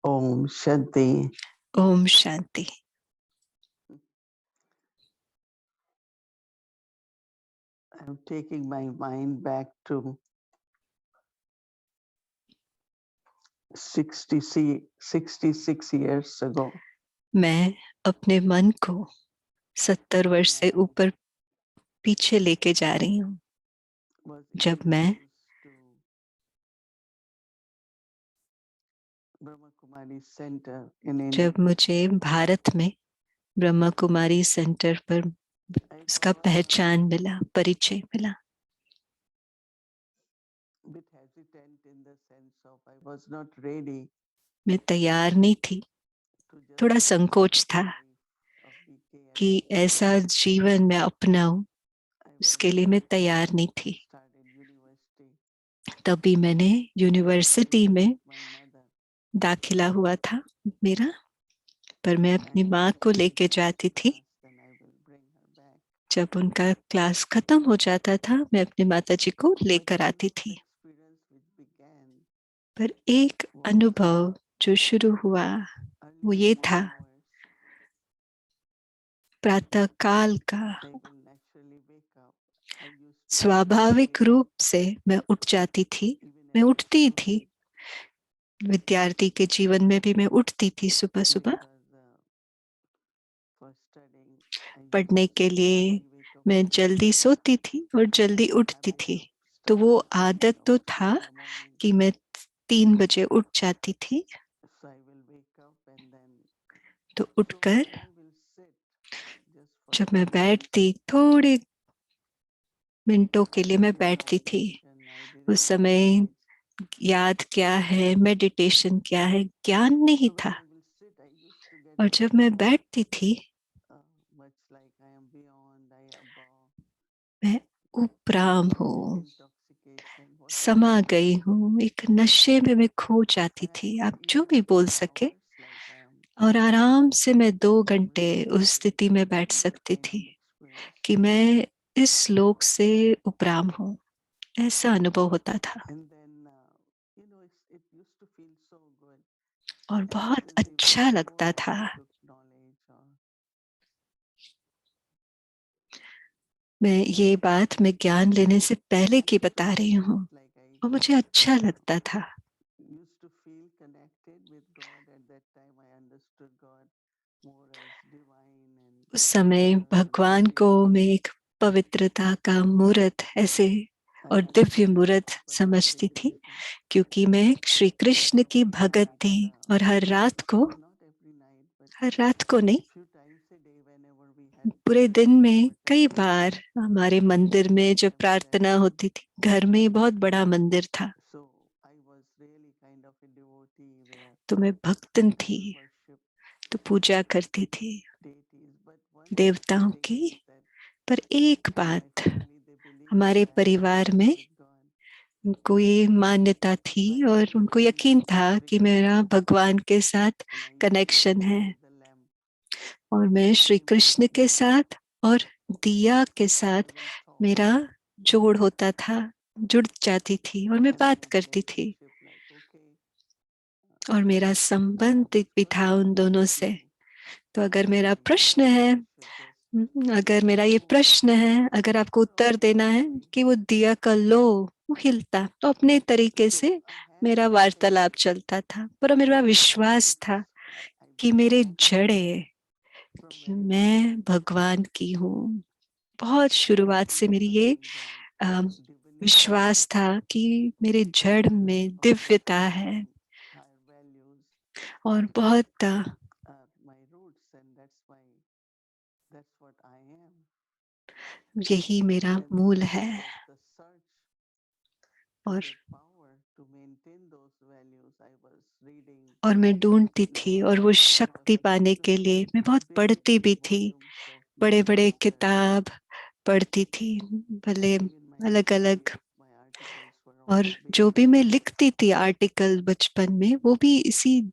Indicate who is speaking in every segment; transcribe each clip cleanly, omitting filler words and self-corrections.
Speaker 1: Om Shanti.
Speaker 2: Om Shanti.
Speaker 1: I'm taking my mind back to 66 years ago.
Speaker 2: मैं अपने मन को 70 वर्ष से ऊपर पीछे लेके जा रही हूँ, जब मैं जब मुझे भारत में ब्रह्मा कुमारी सेंटर पर उसका पहचान मिला, परिचय मिला। मैं तैयार नहीं थी, थोड़ा संकोच था कि ऐसा जीवन मैं अपनाऊं, उसके लिए मैं तैयार नहीं थी। तभी मैंने यूनिवर्सिटी में दाखिला हुआ था मेरा, पर मैं अपनी माँ को लेके जाती थी। जब उनका क्लास खत्म हो जाता था, मैं अपनी माताजी को लेकर आती थी। पर एक अनुभव जो शुरू हुआ वो ये था, प्रातः काल का स्वाभाविक रूप से मैं उठ जाती थी। मैं उठती थी, विद्यार्थी के जीवन में भी मैं उठती थी सुबह सुबह पढ़ने के लिए। मैं जल्दी सोती थी और जल्दी उठती थी, तो वो आदत तो था कि मैं 3 बजे उठ जाती थी। तो उठकर जब मैं बैठती, थोड़े मिनटों के लिए मैं बैठती थी। उस समय याद क्या है, मेडिटेशन क्या है, ज्ञान नहीं था। और जब मैं बैठती थी, मैं उपराम हूँ, समा गई हूँ, एक नशे में मैं खो जाती थी, आप जो भी बोल सके। और आराम से मैं 2 घंटे उस स्थिति में बैठ सकती थी कि मैं इस लोक से उपराम हूँ, ऐसा अनुभव होता था। और बहुत अच्छा लगता था। मैं ये बात मैं ज्ञान लेने से पहले की बता रही हूँ, और मुझे अच्छा लगता था। उस समय भगवान को मैं एक पवित्रता का मूर्त ऐसे और दिव्य मूर्त समझती थी, क्योंकि मैं श्री कृष्ण की भगत थी। और हर रात को नहीं, पूरे दिन में कई बार हमारे मंदिर में जब प्रार्थना होती थी, घर में बहुत बड़ा मंदिर था, तो मैं भक्तन थी, तो पूजा करती थी देवताओं की। पर एक बात, हमारे परिवार में उनको ये मान्यता थी और उनको यकीन था कि मेरा भगवान के साथ कनेक्शन है, और मैं श्री कृष्ण के साथ और दिया के साथ मेरा जोड़ होता था, जुड़ जाती थी और मैं बात करती थी, और मेरा संबंध भी था उन दोनों से। तो अगर मेरा प्रश्न है, अगर आपको उत्तर देना है कि वो दिया का लो वो हिलता, तो अपने तरीके से मेरा वार्तालाप चलता था। पर मेरा विश्वास था कि मेरे जड़े, कि मैं भगवान की हूँ। बहुत शुरुआत से मेरी ये विश्वास था कि मेरे जड़ में दिव्यता है, और बहुत यही मेरा मूल है। और मैं ढूंढती थी, और वो शक्ति पाने के लिए मैं बहुत पढ़ती भी थी, बड़े बड़े किताब पढ़ती थी, भले अलग अलग। और जो भी मैं लिखती थी आर्टिकल बचपन में, वो भी इसी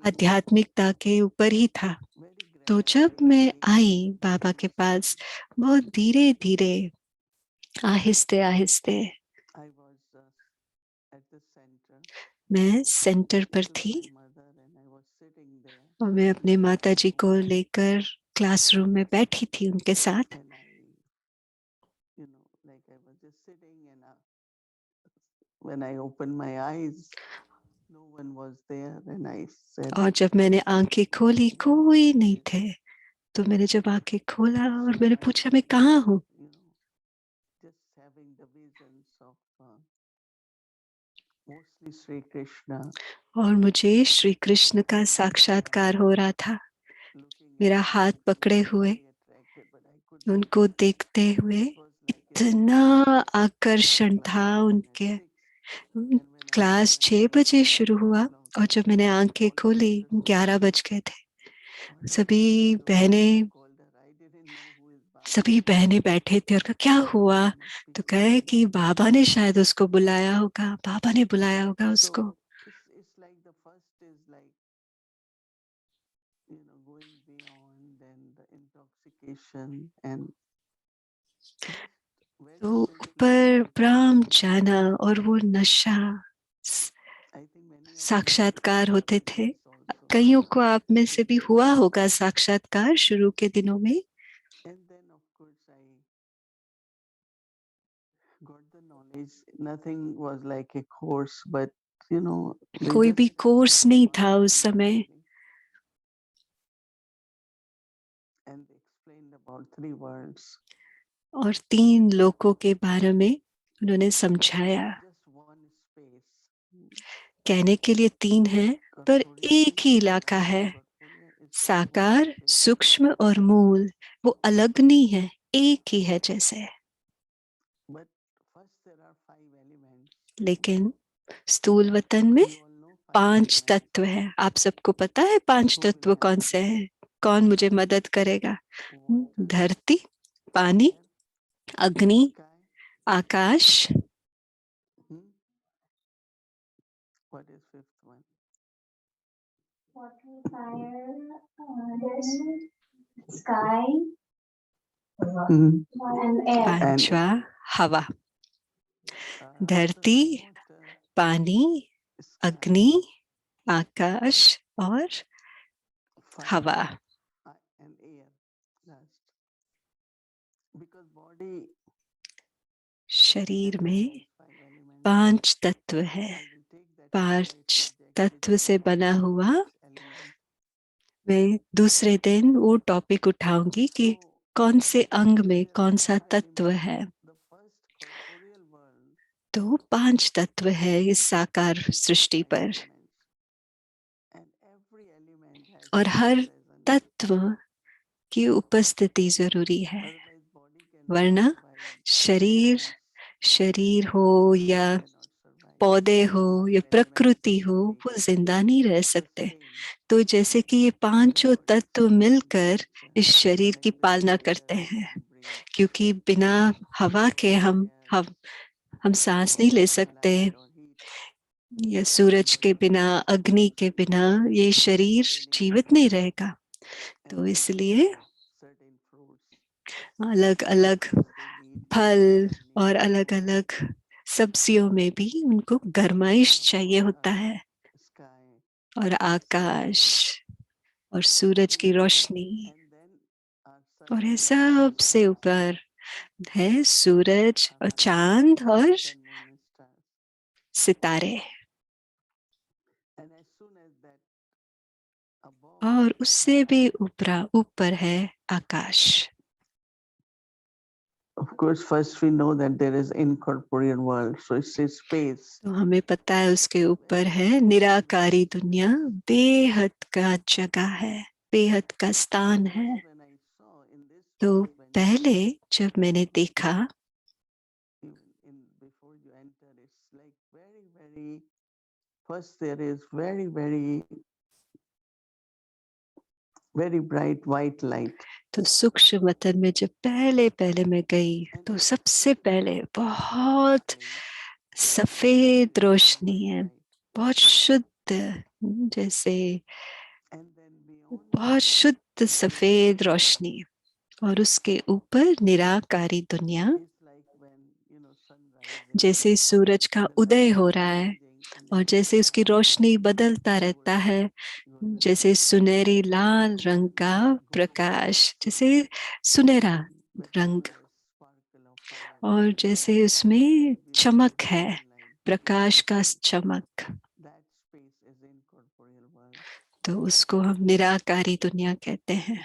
Speaker 2: आध्यात्मिकता के ऊपर ही था। तो जब मैं आई बाबा के पास, बहुत धीरे धीरे, आहिस्ते आहिस्ते, मैं सेंटर पर थी और मैं अपने माता जी को लेकर क्लासरूम में बैठी थी उनके साथ। और जब मैंने आंखें खोली कोई नहीं थे, तो मैंने जब आंखें खोला और मैंने पूछा मैं कहाँ हूँ, और मुझे श्री कृष्ण का साक्षात्कार हो रहा था। मेरा हाथ पकड़े हुए उनको देखते हुए इतना आकर्षण था उनके। क्लास 6 बजे शुरू हुआ और जब मैंने आंखें खोली 11 बज गए थे। सभी बहनें बैठे थे और कहा क्या हुआ, तो कहे कि बाबा ने शायद उसको बुलाया होगा, बाबा ने बुलाया होगा उसको। तो ऊपर ब्रह्म जाना और वो नशा, साक्षात्कार होते थे। कईयों को आप में से भी हुआ होगा साक्षात्कार शुरू के दिनों में। कोई भी कोर्स नहीं था उस समय। और 3 लोकों के बारे में उन्होंने समझाया। कहने के लिए 3 है पर एक ही इलाका है। साकार, सूक्ष्म और मूल, वो अलग नहीं है, एक ही है जैसे। लेकिन स्थूल वतन में 5 तत्व है। आप सबको पता है 5 तत्व कौन से हैं? कौन मुझे मदद करेगा? धरती, पानी, अग्नि, आकाश, पांचवा हवा। धरती, पानी, अग्नि, आकाश और हवा। शरीर में 5 तत्व है। 5 तत्व से बना हुआ। मैं दूसरे दिन वो टॉपिक उठाऊंगी कि कौन से अंग में कौन सा तत्व है। तो 5 तत्व है इस साकार सृष्टि पर, और हर तत्व की उपस्थिति जरूरी है, वरना शरीर हो या पौधे हो या प्रकृति हो, वो जिंदा नहीं रह सकते। तो जैसे कि ये 5 तत्व मिलकर इस शरीर की पालना करते हैं, क्योंकि बिना हवा के हम सांस नहीं ले सकते, या सूरज के बिना, अग्नि के बिना ये शरीर जीवित नहीं रहेगा। तो इसलिए अलग अलग फल और अलग अलग सब्जियों में भी उनको गर्माइश चाहिए होता है, और आकाश और सूरज की रोशनी, और ये सबसे ऊपर है सूरज और चांद और सितारे, और उससे भी ऊपर है आकाश।
Speaker 1: Of course, first we know that there is incorporeal world, so it's a space.
Speaker 2: तो हमें पता है उसके ऊपर है निराकारी दुनिया, बेहद का जगह है, बेहद का स्थान है। तो पहले जब मैंने देखा,
Speaker 1: first there is very bright white light.
Speaker 2: तो सूक्ष्म वतन में जब पहले मैं गई, तो सबसे पहले बहुत सफेद रोशनी है, बहुत शुद्ध, जैसे बहुत शुद्ध सफेद रोशनी, और उसके ऊपर निराकारी दुनिया। जैसे सूरज का उदय हो रहा है और जैसे उसकी रोशनी बदलता रहता है, जैसे सुनहरी लाल रंग का प्रकाश, जैसे सुनहरा रंग, और जैसे उसमें चमक है, प्रकाश का चमक, तो उसको हम निराकारी दुनिया कहते हैं।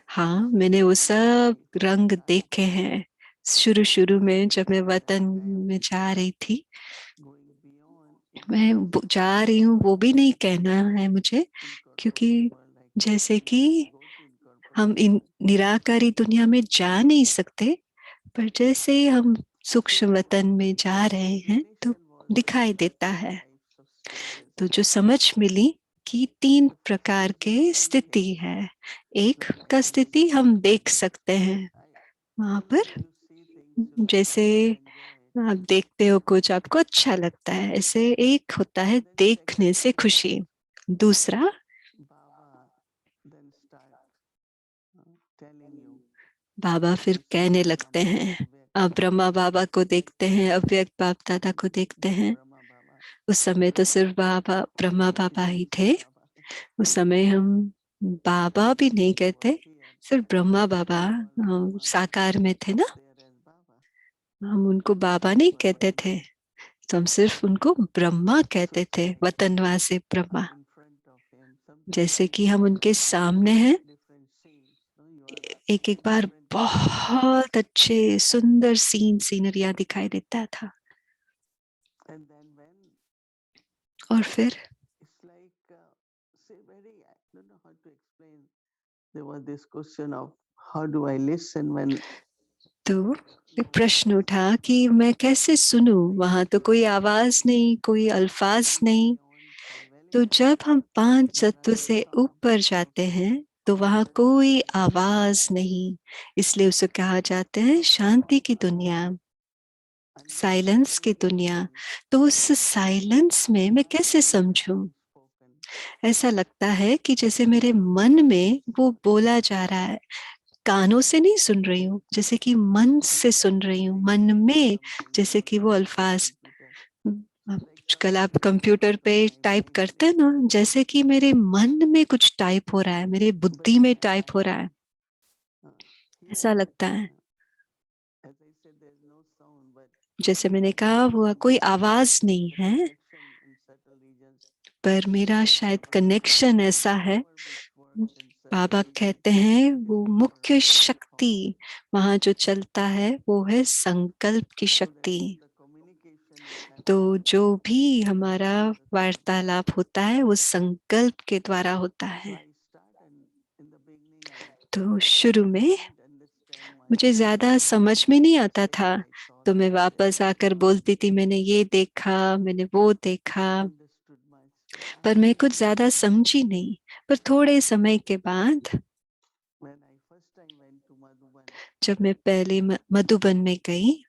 Speaker 2: हाँ, मैंने वो सब रंग देखे हैं शुरू शुरू में, जब मैं वतन में जा रही थी। मैं जा रही हूँ वो भी नहीं कहना है मुझे, क्योंकि जैसे कि हम इन निराकारी दुनिया में जा नहीं सकते, पर जैसे ही हम सूक्ष्म वतन में जा रहे हैं तो दिखाई देता है। तो जो समझ मिली कि 3 प्रकार के स्थिति है। एक का स्थिति हम देख सकते हैं वहां पर, जैसे आप देखते हो कुछ आपको अच्छा लगता है, ऐसे एक होता है देखने से खुशी। दूसरा, बाबा फिर कहने लगते हैं, अब ब्रह्मा बाबा को देखते हैं, अव्यक्त बाप दादा को देखते हैं। उस समय तो सिर्फ बाबा ब्रह्मा बाबा ही थे। उस समय हम बाबा भी नहीं कहते, सिर्फ ब्रह्मा बाबा साकार में थे ना, हम उनको बाबा नहीं कहते थे, तो हम सिर्फ उनको ब्रह्मा कहते थे, वतनवासी ब्रह्मा। जैसे कि हम उनके सामने हैं, एक एक बार बहुत अच्छे सुंदर सीनरिया दिखाई देता था। और फिर तो एक प्रश्न उठा कि मैं कैसे सुनूं, वहां तो कोई आवाज नहीं, कोई अल्फाज नहीं। तो जब हम 5 तत्व से ऊपर जाते हैं तो वहां कोई आवाज नहीं, इसलिए उसे कहा जाता है शांति की दुनिया, साइलेंस की दुनिया। तो उस साइलेंस में मैं कैसे समझूं? ऐसा लगता है कि जैसे मेरे मन में वो बोला जा रहा है, कानों से नहीं सुन रही हूँ, जैसे कि मन से सुन रही हूँ, मन में, जैसे कि वो अल्फाज कल आप कंप्यूटर पे टाइप करते हैं ना, जैसे कि मेरे मन में कुछ टाइप हो रहा है, मेरे बुद्धि में टाइप हो रहा है, ऐसा लगता है। जैसे मैंने कहा, वो कोई आवाज नहीं है, पर मेरा शायद कनेक्शन ऐसा है। बाबा कहते हैं वो मुख्य शक्ति वहां जो चलता है वो है संकल्प की शक्ति। तो जो भी हमारा वार्तालाप होता है वो संकल्प के द्वारा होता है। तो शुरू में मुझे ज्यादा समझ में नहीं आता था, तो मैं वापस आकर बोलती थी मैंने ये देखा, मैंने वो देखा, पर मैं कुछ ज्यादा समझी नहीं। पर थोड़े समय के बाद, जब मैं पहले मधुबन में गई,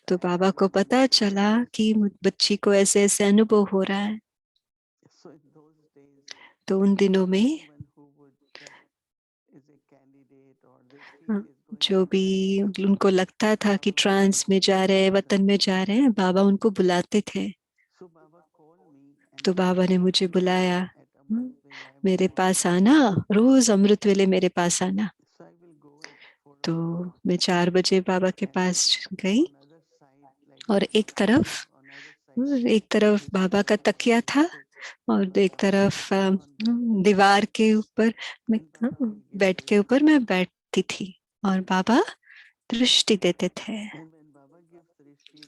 Speaker 2: तो बाबा को पता चला कि बच्ची को ऐसे ऐसे अनुभव हो रहा है। तो उन दिनों में जो भी उनको लगता था कि ट्रांस में जा रहे हैं, वतन में जा रहे हैं, बाबा उनको बुलाते थे। तो बाबा ने मुझे बुलाया, मेरे पास आना, रोज अमृत वेले मेरे पास आना। तो मैं 4 बजे बाबा के पास गई, और एक तरफ बाबा का तकिया था और एक तरफ दीवार के ऊपर मैं, बेड के ऊपर मैं बैठती थी और बाबा दृष्टि देते थे।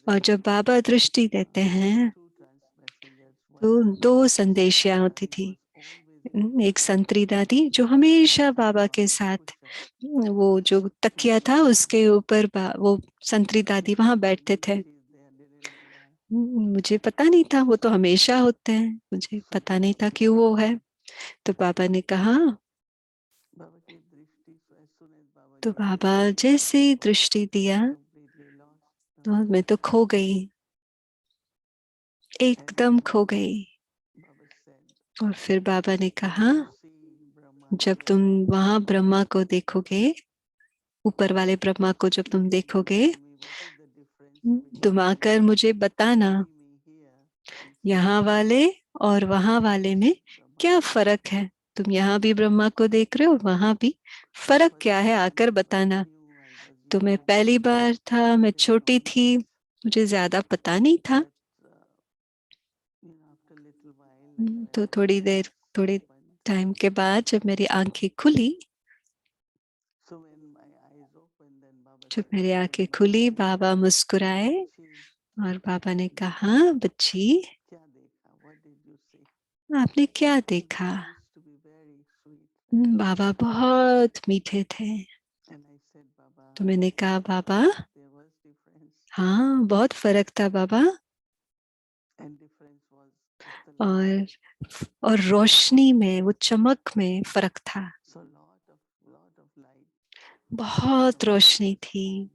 Speaker 2: और जब बाबा दृष्टि देते हैं तो 2 संदेशियां होती थी। एक संतरी दादी जो हमेशा बाबा के साथ, वो जो तकिया था उसके ऊपर वो संतरी दादी वहां बैठते थे। मुझे पता नहीं था, वो तो हमेशा होते हैं, मुझे पता नहीं था क्यों वो है। तो बाबा ने कहा, तो बाबा जैसे ही दृष्टि दिया तो मैं तो खो गई, एकदम खो गई। और फिर बाबा ने कहा, जब तुम वहां ब्रह्मा को देखोगे ऊपर वाले ब्रह्मा को जब तुम देखोगे, तुम आकर मुझे बताना यहाँ वाले और वहां वाले में क्या फर्क है। तुम यहाँ भी ब्रह्मा को देख रहे हो, वहां भी, फर्क क्या है आकर बताना। तो मैं पहली बार था, मैं छोटी थी, मुझे ज्यादा पता नहीं था। तो थोड़ी टाइम के बाद जब मेरी आंखें खुली, बाबा मुस्कुराए और बाबा ने कहा, बच्ची आपने क्या देखा। बाबा बहुत मीठे थे। तो मैंने कहा, बाबा हाँ बहुत फर्क था बाबा। और रोशनी में, वो चमक में फर्क था। बहुत रोशनी थी।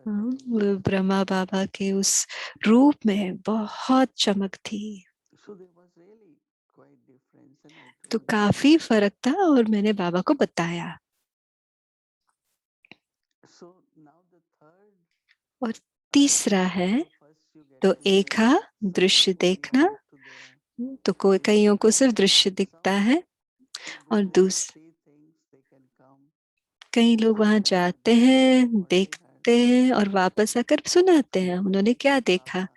Speaker 2: वो ब्रह्मा बाबा के उस रूप में बहुत चमक थी। तो काफी फर्क था और मैंने बाबा को बताया। और तीसरा है, तो एक दृश्य देखना, तो कोई कईयों को सिर्फ दृश्य दिखता है। और कई लोग वहां जाते हैं, देखते हैं और वापस आकर सुनाते हैं उन्होंने क्या देखा।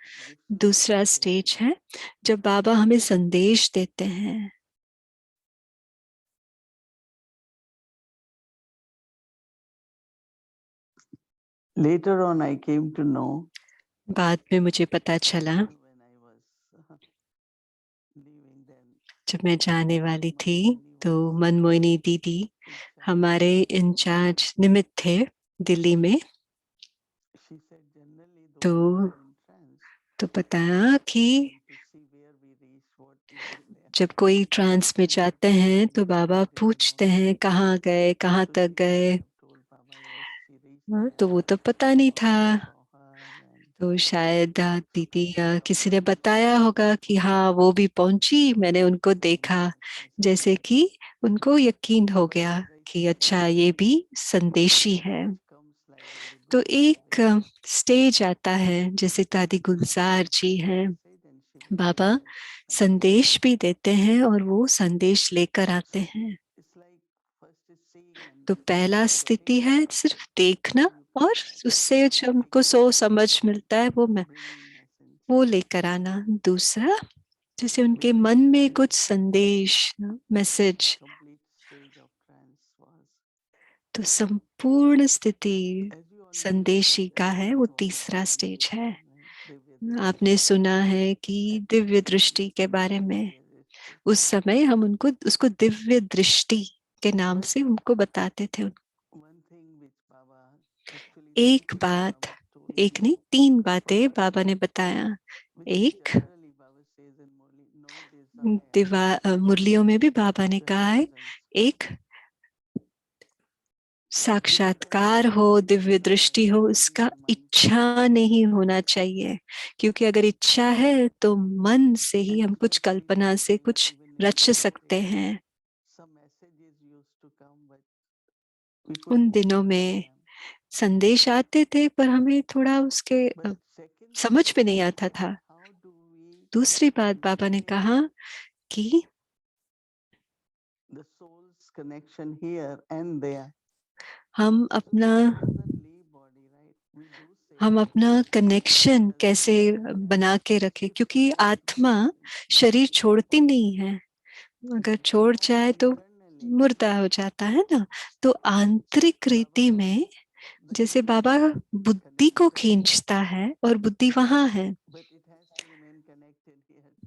Speaker 2: दूसरा स्टेज है जब बाबा हमें संदेश देते हैं।
Speaker 1: Later on, I came to know.
Speaker 2: बाद में मुझे पता चला, जब मैं जाने वाली थी तो मनमोहिनी दीदी हमारे इंचार्ज निमित्त थे दिल्ली में। तो बताया कि जब कोई ट्रांस में जाते हैं तो बाबा पूछते हैं कहाँ गए, कहाँ तक गए। तो वो तो पता नहीं था। तो शायद दीदी या किसी ने बताया होगा कि हाँ वो भी पहुंची, मैंने उनको देखा। जैसे कि उनको यकीन हो गया कि अच्छा ये भी संदेशी है। तो एक स्टेज आता है, जैसे दादी गुलजार जी हैं, बाबा संदेश भी देते हैं और वो संदेश लेकर आते हैं। तो पहला स्थिति है सिर्फ देखना और उससे जो हमको समझ मिलता है वो लेकर आना। दूसरा, जैसे उनके मन में कुछ संदेश, मैसेज। तो संपूर्ण स्थिति संदेशी का है, वो तीसरा स्टेज है। आपने सुना है कि दिव्य दृष्टि के बारे में, उस समय हम उसको दिव्य दृष्टि के नाम से उनको बताते थे। एक बात, एक नहीं 3 बातें बाबा ने बताया। एक, मुरलियों में भी बाबा ने कहा है, एक साक्षात्कार हो, दिव्य दृष्टि हो, उसका इच्छा नहीं होना चाहिए। क्योंकि अगर इच्छा है तो मन से ही हम कुछ कल्पना से कुछ रच सकते हैं। उन दिनों में संदेश आते थे पर हमें थोड़ा उसके समझ में नहीं आता था। दूसरी बात बाबा ने कहा कि हम अपना कनेक्शन कैसे बना के रखें, क्योंकि आत्मा शरीर छोड़ती नहीं है। अगर छोड़ जाए तो मुर्दा हो जाता है ना। तो आंतरिक रीति में जैसे बाबा बुद्धि को खींचता है और बुद्धि वहां है,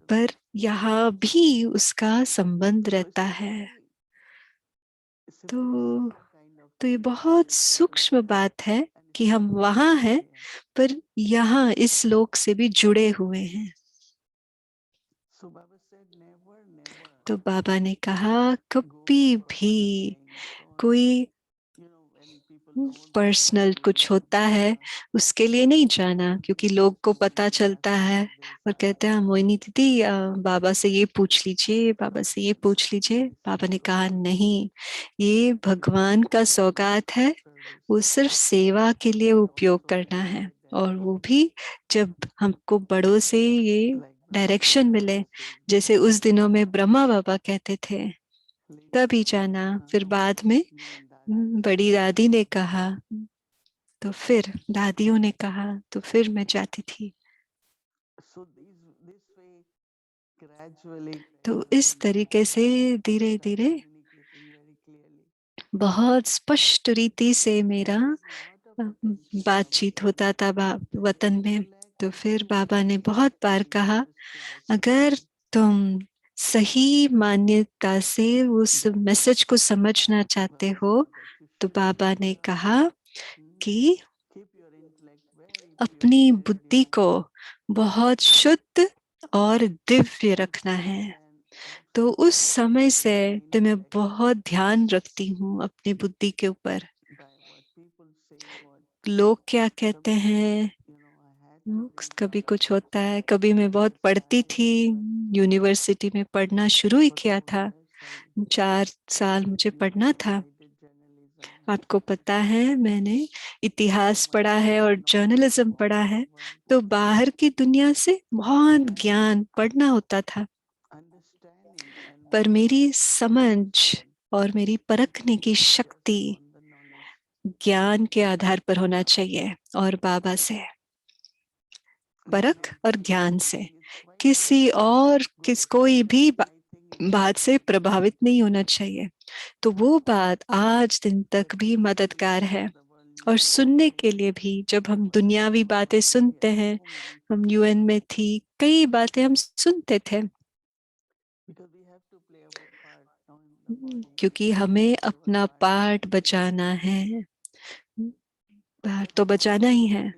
Speaker 2: पर यहाँ भी उसका संबंध रहता है। तो ये बहुत सूक्ष्म बात है कि हम वहां हैं पर यहाँ इस लोक से भी जुड़े हुए हैं। तो बाबा ने कहा कभी भी कोई पर्सनल कुछ होता है उसके लिए नहीं जाना, क्योंकि लोग को पता चलता है और कहते हैं मोहिनी दीदी बाबा से ये पूछ लीजिए, बाबा से ये पूछ लीजिए। बाबा ने कहा नहीं, ये भगवान का सौगात है वो सिर्फ सेवा के लिए उपयोग करना है, और वो भी जब हमको बड़ों से ये डायरेक्शन मिले, जैसे उस दिनों में ब्रह्मा बाबा कहते थे तभी जाना। फिर बाद में बड़ी दादी ने कहा, तो फिर दादियों ने कहा, तो फिर मैं जाती थी। तो इस तरीके से धीरे धीरे बहुत स्पष्ट रीति से मेरा बातचीत होता था वतन में। तो फिर बाबा ने बहुत बार कहा, अगर तुम सही मान्यता से उस मैसेज को समझना चाहते हो, तो बाबा ने कहा कि अपनी बुद्धि को बहुत शुद्ध और दिव्य रखना है। तो उस समय से तो मैं बहुत ध्यान रखती हूँ अपनी बुद्धि के ऊपर। लोग क्या कहते हैं, कभी कुछ होता है, कभी मैं बहुत पढ़ती थी, यूनिवर्सिटी में पढ़ना शुरू ही किया था, 4 साल मुझे पढ़ना था। आपको पता है मैंने इतिहास पढ़ा है और जर्नलिज्म पढ़ा है, तो बाहर की दुनिया से बहुत ज्ञान पढ़ना होता था, पर मेरी समझ और मेरी परखने की शक्ति ज्ञान के आधार पर होना चाहिए, और बाबा से परख और ज्ञान से, किसी और कोई भी बात से प्रभावित नहीं होना चाहिए। तो वो बात आज दिन तक भी मददगार है। और सुनने के लिए भी, जब हम दुनियावी बातें सुनते हैं, हम यूएन में थी, कई बातें हम सुनते थे, क्योंकि हमें अपना पार्ट बचाना है, पार्ट तो बचाना ही है,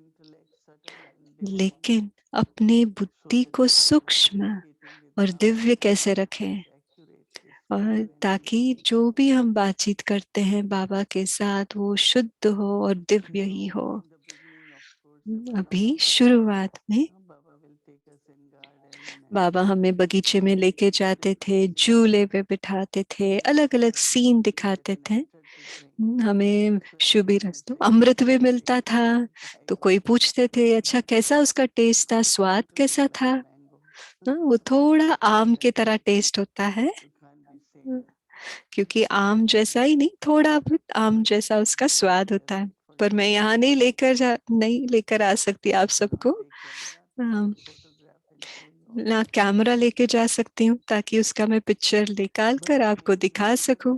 Speaker 2: लेकिन अपनी बुद्धि को सूक्ष्म और दिव्य कैसे रखें, और ताकि जो भी हम बातचीत करते हैं बाबा के साथ वो शुद्ध हो और दिव्य ही हो। अभी शुरुआत में बाबा हमें बगीचे में लेके जाते थे, झूले पे बिठाते थे, अलग अलग सीन दिखाते थे, हमें शुभ रस्तों अमृत भी मिलता था। तो कोई पूछते थे, अच्छा कैसा उसका टेस्ट था, स्वाद कैसा था? वो थोड़ा आम के तरह टेस्ट होता है, क्योंकि आम जैसा ही नहीं, थोड़ा बहुत आम जैसा उसका स्वाद होता है। पर मैं यहाँ नहीं लेकर आ सकती आप सबको, ना कैमरा लेके जा सकती हूँ ताकि उसका मैं पिक्चर निकाल कर आपको दिखा सकूं।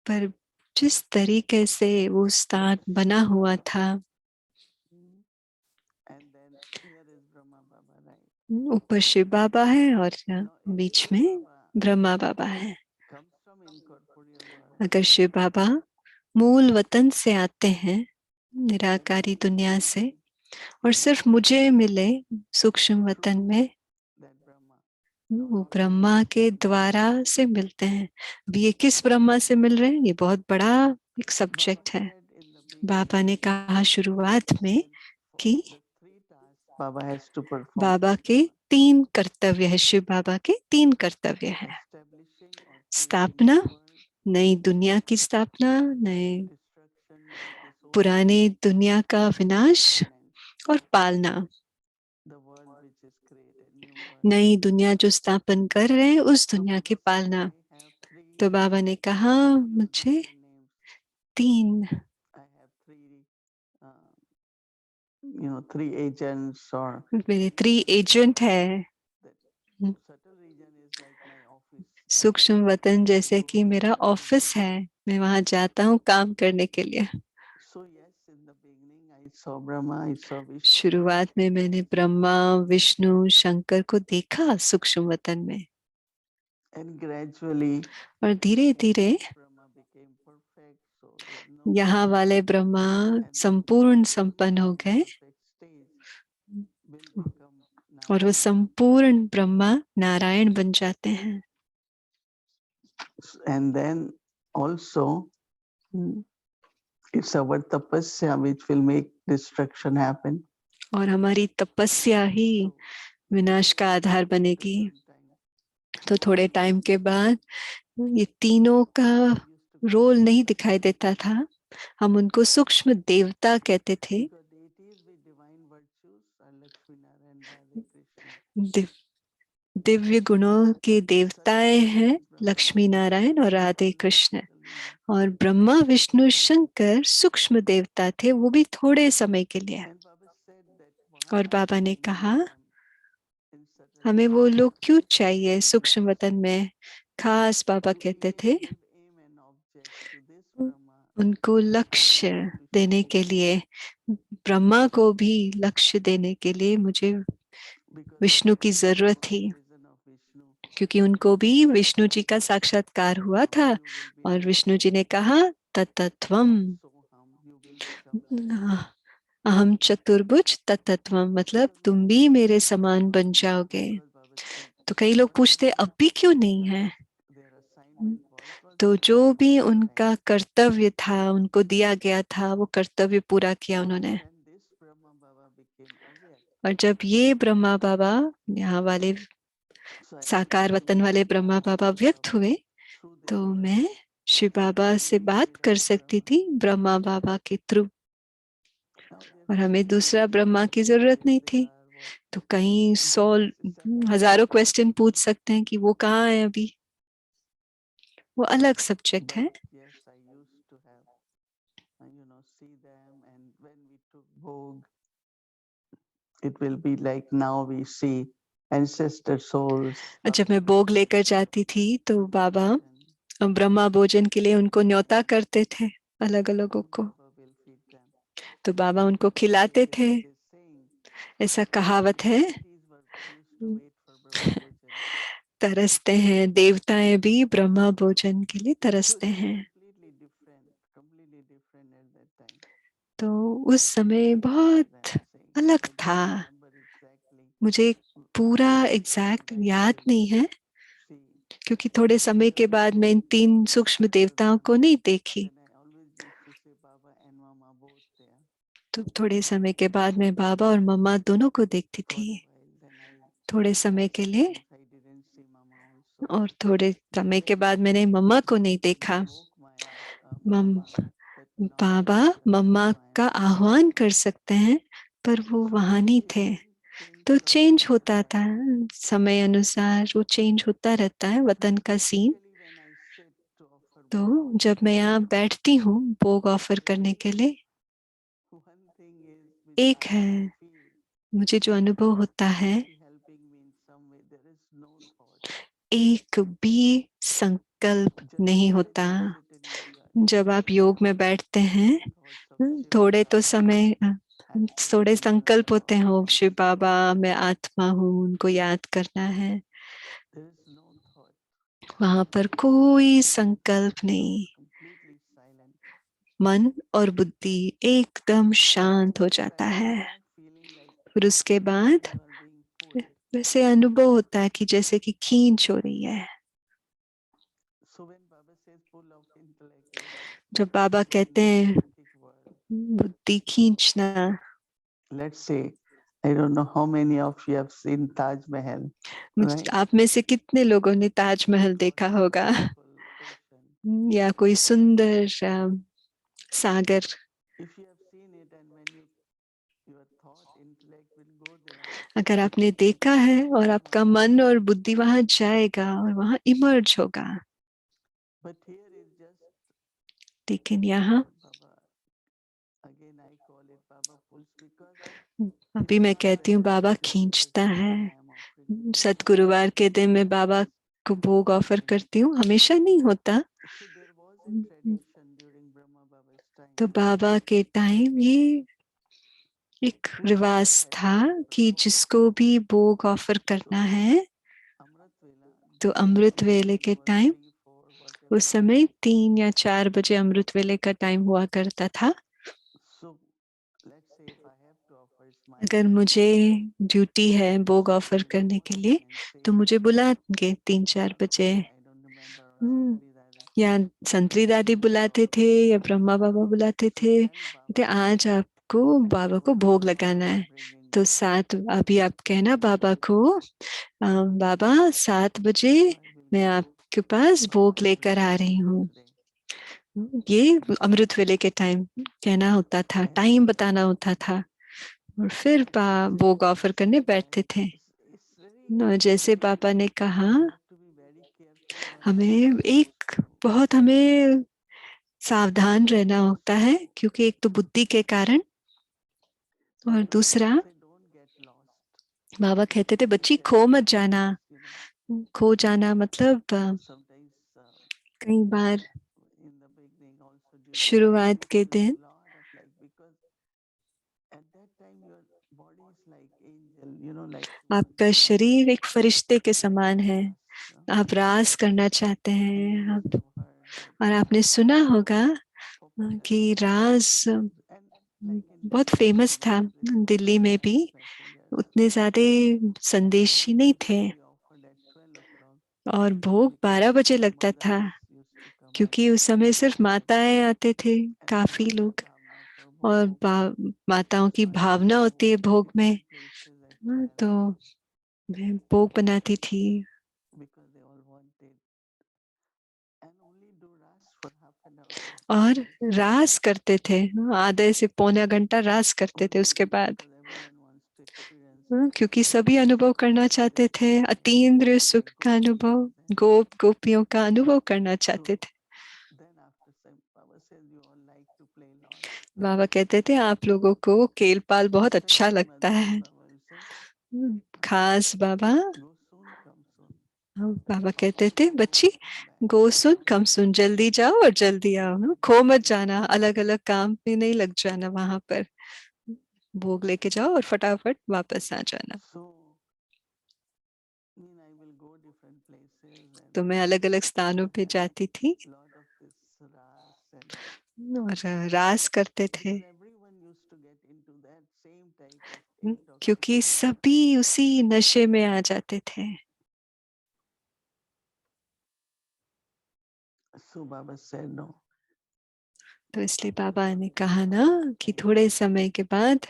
Speaker 2: पर जिस तरीके से वो स्थान बना हुआ था, ऊपर शिव बाबा है और बीच में ब्रह्मा बाबा है। अगर शिव बाबा मूल वतन से आते हैं, निराकारी दुनिया से, और सिर्फ मुझे मिले सूक्ष्म वतन में, वो ब्रह्मा के द्वारा से मिलते हैं। अभी ये किस ब्रह्मा से मिल रहे हैं, ये बहुत बड़ा एक सब्जेक्ट है। बाबा ने कहा शुरुआत में कि बाबा के 3 कर्तव्य है, शिव बाबा के 3 कर्तव्य है। स्थापना, नई दुनिया की स्थापना, नए पुराने दुनिया का विनाश, और पालना, नई दुनिया जो स्थापन कर रहे हैं उस दुनिया की पालना। तो बाबा ने कहा मुझे 3 मेरे 3 एजेंट है। सूक्ष्म वतन जैसे कि मेरा ऑफिस है, मैं वहां जाता हूँ काम करने के लिए। शुरुआत में मैंने ब्रह्मा, विष्णु, शंकर को देखा सूक्ष्म वतन में, और धीरे धीरे यहाँ वाले ब्रह्मा संपूर्ण संपन्न हो गए, और वो संपूर्ण ब्रह्मा नारायण बन जाते हैं।
Speaker 1: And then also it's our tapasya which will make destruction happen.
Speaker 2: और हमारी तपस्या ही विनाश का आधार बनेगी। तो थोड़े टाइम के बाद ये तीनों का रोल नहीं दिखाई देता था, हम उनको सूक्ष्म देवता कहते थे। दिव, दिव्य गुणों के देवताएं हैं लक्ष्मी नारायण और राधे कृष्ण। और ब्रह्मा विष्णु शंकर सूक्ष्म देवता थे, वो भी थोड़े समय के लिए। और बाबा ने कहा हमें वो लोग क्यों चाहिए सूक्ष्म वतन में। खास बाबा कहते थे उनको लक्ष्य देने के लिए, ब्रह्मा को भी लक्ष्य देने के लिए मुझे विष्णु की जरूरत थी, क्योंकि उनको भी विष्णु जी का साक्षात्कार हुआ था। और विष्णु जी ने कहा ततत्वम, अहम चतुर्भुज ततत्वम, मतलब तुम भी मेरे समान बन जाओगे। तो कई लोग पूछते अब भी क्यों नहीं है। तो जो भी उनका कर्तव्य था, उनको दिया गया था, वो कर्तव्य पूरा किया उन्होंने। और जब ये ब्रह्मा बाबा, यहाँ वाले साकार वतन वाले ब्रह्मा बाबा व्यक्त हुए, तो मैं शिव बाबा से बात कर सकती थी ब्रह्मा बाबा के थ्रू, और हमें दूसरा ब्रह्मा की जरूरत नहीं थी। तो कहीं 100 हजारों क्वेश्चन पूछ सकते हैं कि वो कहाँ है अभी, वो अलग सब्जेक्ट है।
Speaker 1: It will be like now we see ancestor souls.
Speaker 2: जब मैं भोग लेकर जाती थी तो बाबा ब्रह्मा भोजन के लिए उनको न्योता करते थे अलग अलगों को, तो बाबा उनको खिलाते थे। ऐसा कहावत है तरसते हैं देवताएं भी ब्रह्मा भोजन के लिए तरसते हैं। तो उस समय बहुत अलग था। मुझे पूरा एग्जैक्ट याद नहीं है, क्योंकि थोड़े समय के बाद मैं इन 3 सूक्ष्म देवताओं को नहीं देखी। तो थोड़े समय के बाद मैं बाबा और मम्मा दोनों को देखती थी थोड़े समय के लिए, और थोड़े समय के बाद मैंने मम्मा को नहीं देखा। बाबा मम्मा का आह्वान कर सकते हैं, पर वो वहां नहीं थे। तो चेंज होता था समय अनुसार, वो चेंज होता रहता है वतन का सीन। तो जब मैं यहाँ बैठती हूँ भोग ऑफर करने के लिए, एक है मुझे जो अनुभव होता है, एक भी संकल्प नहीं होता। जब आप योग में बैठते हैं थोड़े तो समय, थोड़े संकल्प होते हैं, हो शिव बाबा मैं आत्मा हूँ, उनको याद करना है। वहां पर कोई संकल्प नहीं, मन और बुद्धि एकदम शांत हो जाता है। फिर उसके बाद वैसे अनुभव होता है कि जैसे कि खींच हो रही है। जब बाबा कहते हैं बुद्धि खींचना,
Speaker 1: Let's say, I don't know how many of you have seen Taj Mahal, right?
Speaker 2: आप में से कितने लोगों ने ताजमहल देखा होगा, या कोई सुंदर सागर। अगर आपने देखा है और आपका मन और बुद्धि वहां जाएगा और वहां इमर्ज होगा। लेकिन यहाँ अभी मैं कहती हूँ बाबा खींचता है। सतगुरुवार के दिन मैं बाबा को भोग ऑफर करती हूँ, हमेशा नहीं होता। तो बाबा के टाइम ये एक रिवाज था कि जिसको भी भोग ऑफर करना है, तो अमृत वेले के टाइम, उस समय 3 या 4 बजे अमृत वेले का टाइम हुआ करता था। अगर मुझे ड्यूटी है भोग ऑफर करने के लिए, तो मुझे बुलाएंगे 3-4 बजे। या संतरी दादी बुलाते थे या ब्रह्मा बाबा बुलाते थे, कहते आज आपको बाबा को भोग लगाना है। तो 7 अभी आप कहना बाबा को, बाबा 7 बजे मैं आपके पास भोग लेकर आ रही हूँ। ये अमृत वेले के टाइम कहना होता था, टाइम बताना होता था, और फिर भोग ऑफर करने बैठते थे। जैसे पापा ने कहा, हमें हमें सावधान रहना होता है, क्योंकि एक तो बुद्धि के कारण, और दूसरा बाबा कहते थे बच्ची खो मत जाना। खो जाना मतलब कई बार शुरुआत के दिन आपका शरीर एक फरिश्ते के समान है, आप रास करना चाहते हैं आप, और आपने सुना होगा कि रास बहुत फेमस था दिल्ली में भी, उतने ज्यादा संदेशी नहीं थे, और भोग 12 बजे लगता था, क्योंकि उस समय सिर्फ माताएं आते थे, काफी लोग, और माताओं की भावना होती है भोग में। तो मैं भोग बनाती थी, और रास करते थे, आधे से पौने घंटा रास करते थे उसके बाद, क्योंकि सभी अनुभव करना चाहते थे, अतीन्द्रिय सुख का अनुभव, गोपियों का अनुभव करना चाहते थे। बाबा कहते थे आप लोगों को केलपाल बहुत अच्छा लगता है। खास बाबा बाबा कहते थे बच्ची गो सुन कम सुन, जल्दी जाओ और जल्दी आओ, खो मत जाना, अलग अलग काम में नहीं लग जाना, वहां पर भोग लेके जाओ और फटाफट वापस आ जाना। तो मैं अलग अलग स्थानों पे जाती थी और रास करते थे, क्योंकि सभी उसी नशे में आ जाते थे। तो इसलिए बाबा ने कहा ना कि थोड़े समय के बाद,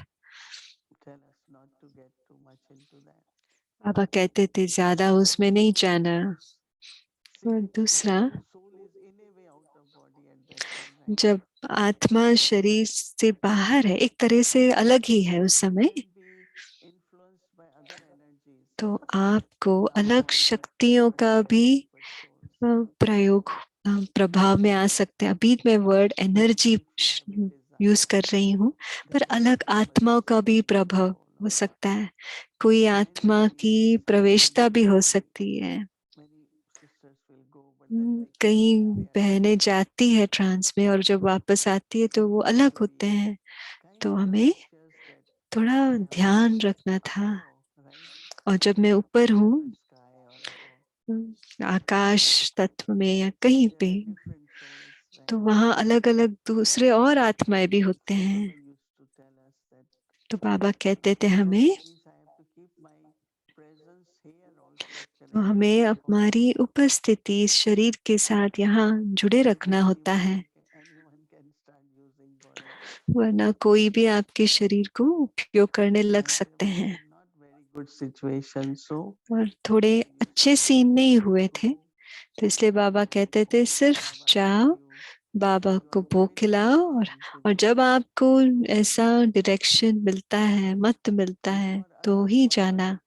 Speaker 2: बाबा कहते थे ज्यादा उसमें नहीं जाना। और दूसरा, जब आत्मा शरीर से बाहर है, एक तरह से अलग ही है उस समय, तो आपको अलग शक्तियों का भी प्रयोग प्रभाव में आ सकते हैं। अभी मैं वर्ड एनर्जी यूज कर रही हूँ, पर अलग आत्माओं का भी प्रभाव हो सकता है, कोई आत्मा की प्रवेशता भी हो सकती है। कई बहनें जाती है ट्रांस में और जब वापस आती है तो वो अलग होते हैं, तो हमें थोड़ा ध्यान रखना था। और जब मैं ऊपर हूँ आकाश तत्व में या कहीं पे, तो वहां अलग अलग दूसरे और आत्माएं भी होते हैं। तो बाबा कहते थे हमें, तो हमें हमारी उपस्थिति इस शरीर के साथ यहाँ जुड़े रखना होता है, वरना कोई भी आपके शरीर को उपयोग करने लग सकते हैं। और थोड़े अच्छे सीन नहीं हुए थे, तो इसलिए बाबा कहते थे सिर्फ जाओ, बाबा को भोग खिलाओ, और जब आपको ऐसा डायरेक्शन मिलता है, मत मिलता है, तो ही जाना।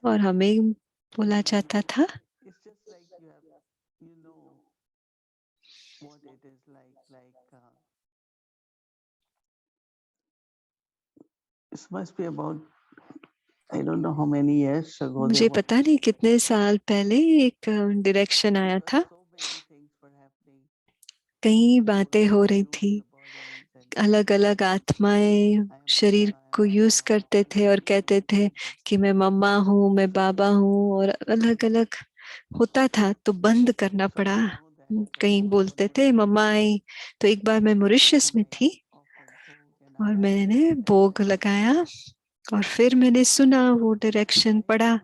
Speaker 2: और हमें बोला जाता था मुझे पता नहीं कितने साल पहले एक डायरेक्शन आया था, कई बातें हो रही थी, अलग अलग आत्माएं शरीर को यूज करते थे और कहते थे कि मैं मम्मा हूँ, मैं बाबा हूँ, और अलग अलग होता था, तो बंद करना पड़ा। कहीं बोलते थे मम्मा आई। तो एक बार मैं मॉरिशस में थी और मैंने भोग लगाया, और फिर मैंने सुना वो डायरेक्शन पढ़ा।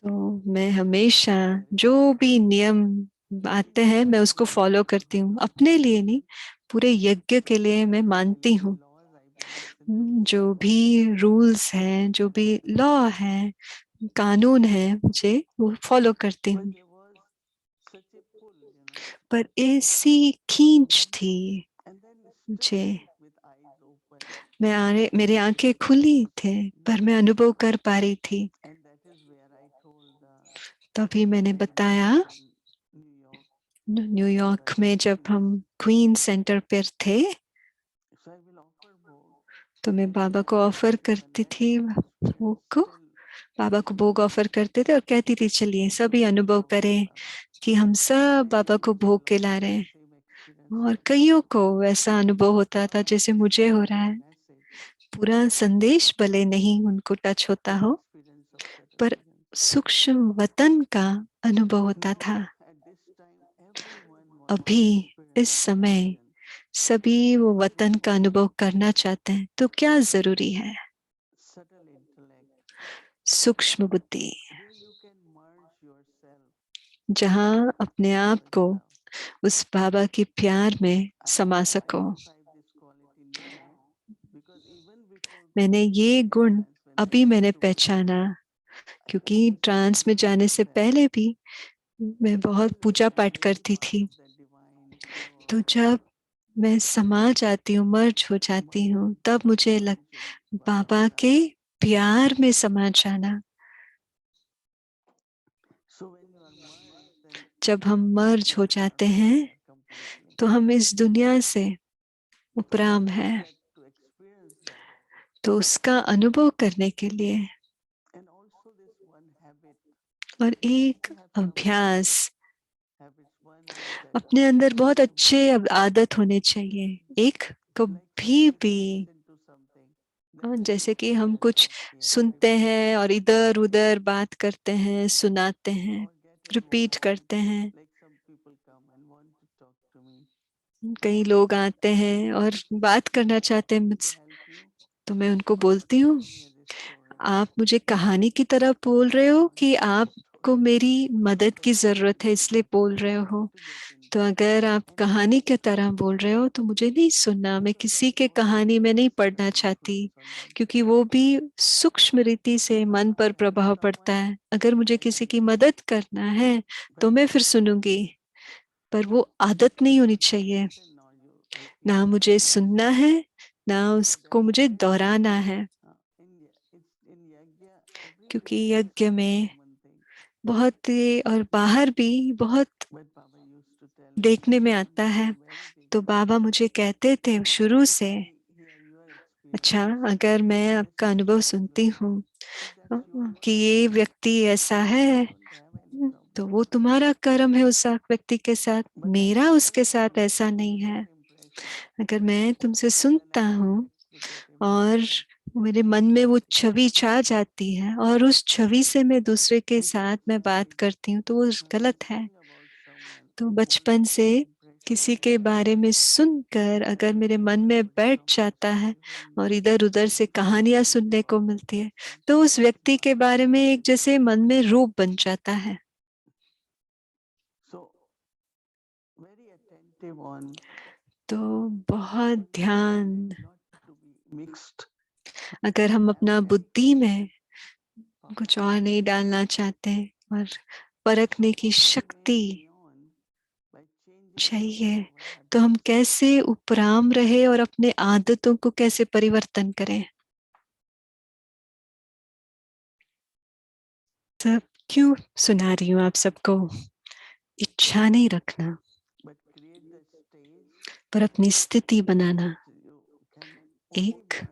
Speaker 2: तो मैं हमेशा जो भी नियम आते हैं मैं उसको फॉलो करती हूँ, अपने लिए नहीं, पूरे यज्ञ के लिए मैं मानती हूँ। जो भी रूल्स हैं, जो भी लॉ है, कानून है, मुझे वो फॉलो करती हूँ। पर ऐसी खींच थी मुझे, मेरी आंखें खुली थे पर मैं अनुभव कर पा रही थी। तभी मैंने बताया न्यूयॉर्क में जब हम क्वीन सेंटर पर थे तो मैं बाबा को ऑफर करती थी, भोग को, बाबा को भोग ऑफर करते थे और कहती थी चलिए सभी अनुभव करें कि हम सब बाबा को भोग खिला रहे हैं। और कईयों को ऐसा अनुभव होता था जैसे मुझे हो रहा है। पूरा संदेश भले नहीं उनको टच होता हो, पर सूक्ष्म वतन का अनुभव होता था। अभी इस समय सभी वो वतन का अनुभव करना चाहते हैं, तो क्या जरूरी है? सूक्ष्म बुद्धि, जहां अपने आप को उस बाबा के प्यार में समा सको। मैंने ये गुण अभी मैंने पहचाना, क्योंकि ट्रांस में जाने से पहले भी मैं बहुत पूजा पाठ करती थी। तो जब मैं समा जाती हूँ, मर्ज हो जाती हूँ, तब मुझे बाबा के प्यार में समा जाना। जब हम मर्ज हो जाते हैं तो हम इस दुनिया से उपराम है। तो उसका अनुभव करने के लिए और एक अभ्यास, अपने अंदर बहुत अच्छे आदत होने चाहिए। एक, कभी भी जैसे कि हम कुछ सुनते हैं और इधर उधर बात करते हैं, सुनाते हैं, रिपीट करते हैं। कई लोग आते हैं और बात करना चाहते हैं मुझसे, तो मैं उनको बोलती हूँ आप मुझे कहानी की तरह बोल रहे हो कि आपको मेरी मदद की जरूरत है इसलिए बोल रहे हो? तो अगर आप कहानी की तरह बोल रहे हो तो मुझे नहीं सुनना। मैं किसी के कहानी में नहीं पढ़ना चाहती, क्योंकि वो भी सूक्ष्म रीति से मन पर प्रभाव पड़ता है। अगर मुझे किसी की मदद करना है तो मैं फिर सुनूंगी, पर वो आदत नहीं होनी चाहिए। ना मुझे सुनना है, ना उसको मुझे दोहराना है, क्योंकि यज्ञ में बहुत और बाहर भी बहुत देखने में आता है। तो बाबा मुझे कहते थे शुरू से, अच्छा अगर मैं आपका अनुभव सुनती हूँ कि ये व्यक्ति ऐसा है, तो वो तुम्हारा कर्म है उस व्यक्ति के साथ, मेरा उसके साथ ऐसा नहीं है। अगर मैं तुमसे सुनता हूँ और मेरे मन में वो छवि छा जाती है और उस छवि से मैं दूसरे के साथ मैं बात करती हूँ, तो वो गलत है। तो बचपन से किसी के बारे में सुनकर अगर मेरे मन में बैठ जाता है और इधर उधर से कहानियां सुनने को मिलती है, तो उस व्यक्ति के बारे में एक जैसे मन में रूप बन जाता है। तो बहुत ध्यान, अगर हम अपना बुद्धि में कुछ और नहीं डालना चाहते और परखने की शक्ति चाहिए, तो हम कैसे उपराम रहे और अपने आदतों को कैसे परिवर्तन करें? सब क्यों सुना रही हूँ आप सबको? इच्छा नहीं रखना, पर अपनी स्थिति बनाना। एक,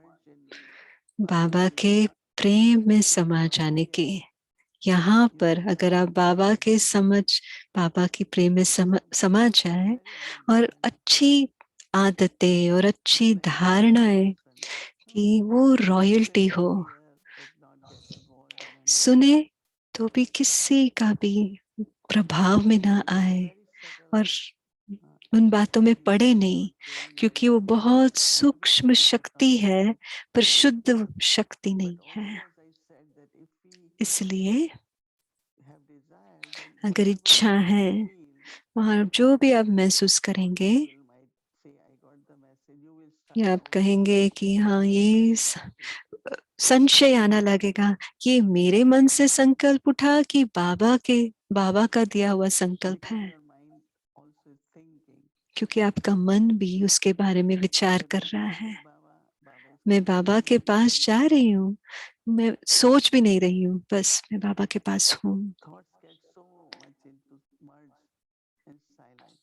Speaker 2: बाबा के प्रेम में समा जाने की। यहाँ पर अगर आप बाबा के बाबा की प्रेम में समा जाए और अच्छी आदतें और अच्छी धारणाएं कि वो रॉयल्टी हो, सुने तो भी किसी का भी प्रभाव में ना आए और उन बातों में पड़े नहीं, क्योंकि वो बहुत सूक्ष्म शक्ति है पर शुद्ध शक्ति नहीं है। इसलिए अगर इच्छा है और जो भी आप महसूस करेंगे, या आप कहेंगे कि हाँ ये संशय आना लगेगा, ये मेरे मन से संकल्प उठा कि बाबा का दिया हुआ संकल्प है। क्योंकि आपका मन भी उसके बारे में विचार कर रहा है। मैं बाबा के पास जा रही हूँ, मैं सोच भी नहीं रही हूँ, बस मैं बाबा के पास हूँ।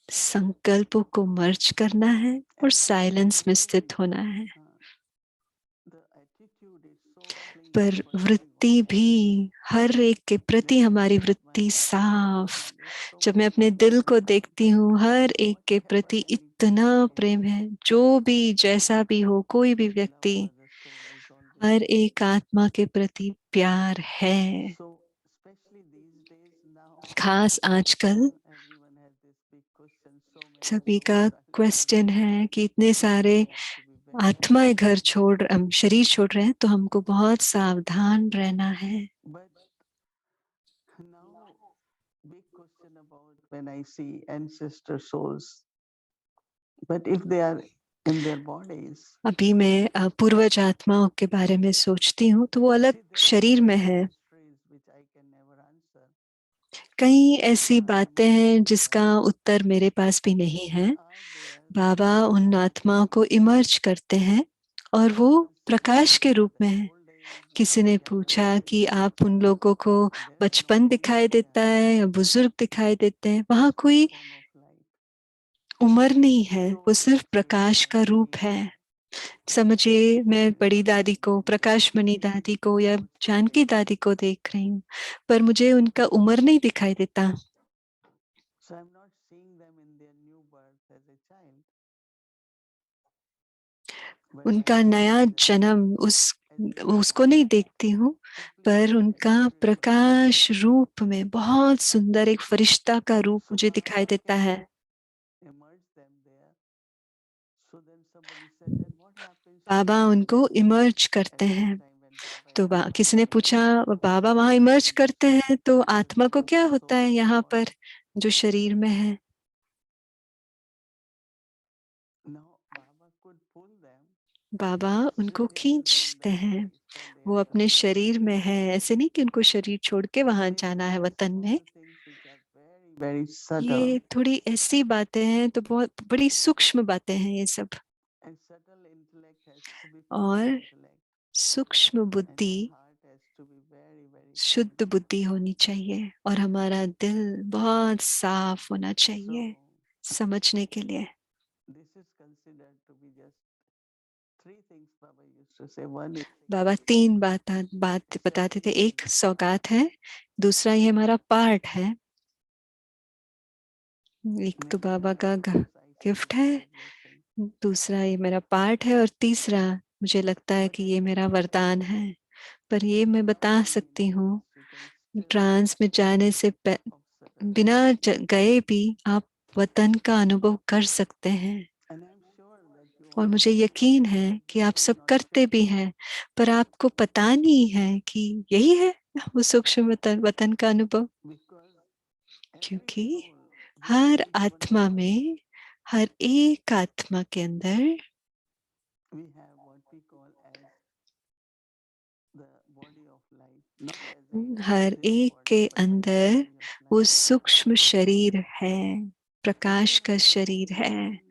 Speaker 2: संकल्पों को मर्ज करना है और साइलेंस में स्थित होना है। पर वृत्ति भी, हर एक के प्रति हमारी वृत्ति साफ। जब मैं अपने दिल को देखती हूँ, हर एक के प्रति इतना प्रेम है। जो भी जैसा भी हो, कोई भी व्यक्ति, हर एक आत्मा के प्रति प्यार है। खास आजकल सभी का क्वेश्चन है कि इतने सारे आत्माएं घर शरीर छोड़ रहे हैं, तो हमको बहुत सावधान रहना है।
Speaker 1: When I see ancestor souls, but if they are in their bodies,
Speaker 2: अभी मैं पूर्वज आत्माओं के बारे में सोचती हूँ, तो वो अलग शरीर में है। कई ऐसी बातें हैं जिसका उत्तर मेरे पास भी नहीं है। बाबा उन आत्माओं को इमर्ज करते हैं और वो प्रकाश के रूप में है। किसी ने पूछा कि आप उन लोगों को बचपन दिखाई देता है या बुजुर्ग दिखाई देते हैं? वहां कोई उम्र नहीं है, वो सिर्फ प्रकाश का रूप है। समझिए, मैं बड़ी दादी को, प्रकाश मणि दादी को या जानकी दादी को देख रही हूँ, पर मुझे उनका उम्र नहीं दिखाई देता। उनका नया जन्म उसको नहीं देखती हूँ, पर उनका प्रकाश रूप में बहुत सुंदर एक फरिश्ता का रूप मुझे दिखाई देता है। बाबा उनको इमर्ज करते हैं। तो किसी ने पूछा, बाबा वहां इमर्ज करते हैं तो आत्मा को क्या होता है यहाँ पर जो शरीर में है? बाबा उनको खींचते हैं, वो अपने शरीर में है। ऐसे नहीं कि उनको शरीर छोड़ के वहां जाना है वतन में। ये थोड़ी ऐसी बातें हैं, तो बहुत बड़ी सूक्ष्म बातें हैं ये सब। और सूक्ष्म बुद्धि, शुद्ध बुद्धि होनी चाहिए और हमारा दिल बहुत साफ होना चाहिए समझने के लिए। बाबा तीन बात बताते थे। एक सौगात है, दूसरा ये हमारा पार्ट है, एक तो बाबा का गिफ्ट है, दूसरा ये मेरा पार्ट है, और तीसरा मुझे लगता है कि ये मेरा वरदान है। पर ये मैं बता सकती हूँ, ट्रांस में जाने से बिना गए भी आप वतन का अनुभव कर सकते हैं। और मुझे यकीन है कि आप सब करते भी हैं, पर आपको पता नहीं है कि यही है वो सूक्ष्म वतन का अनुभव। क्योंकि हर आत्मा में, हर एक आत्मा के अंदर हर एक के अंदर वो सूक्ष्म शरीर है, प्रकाश का शरीर है।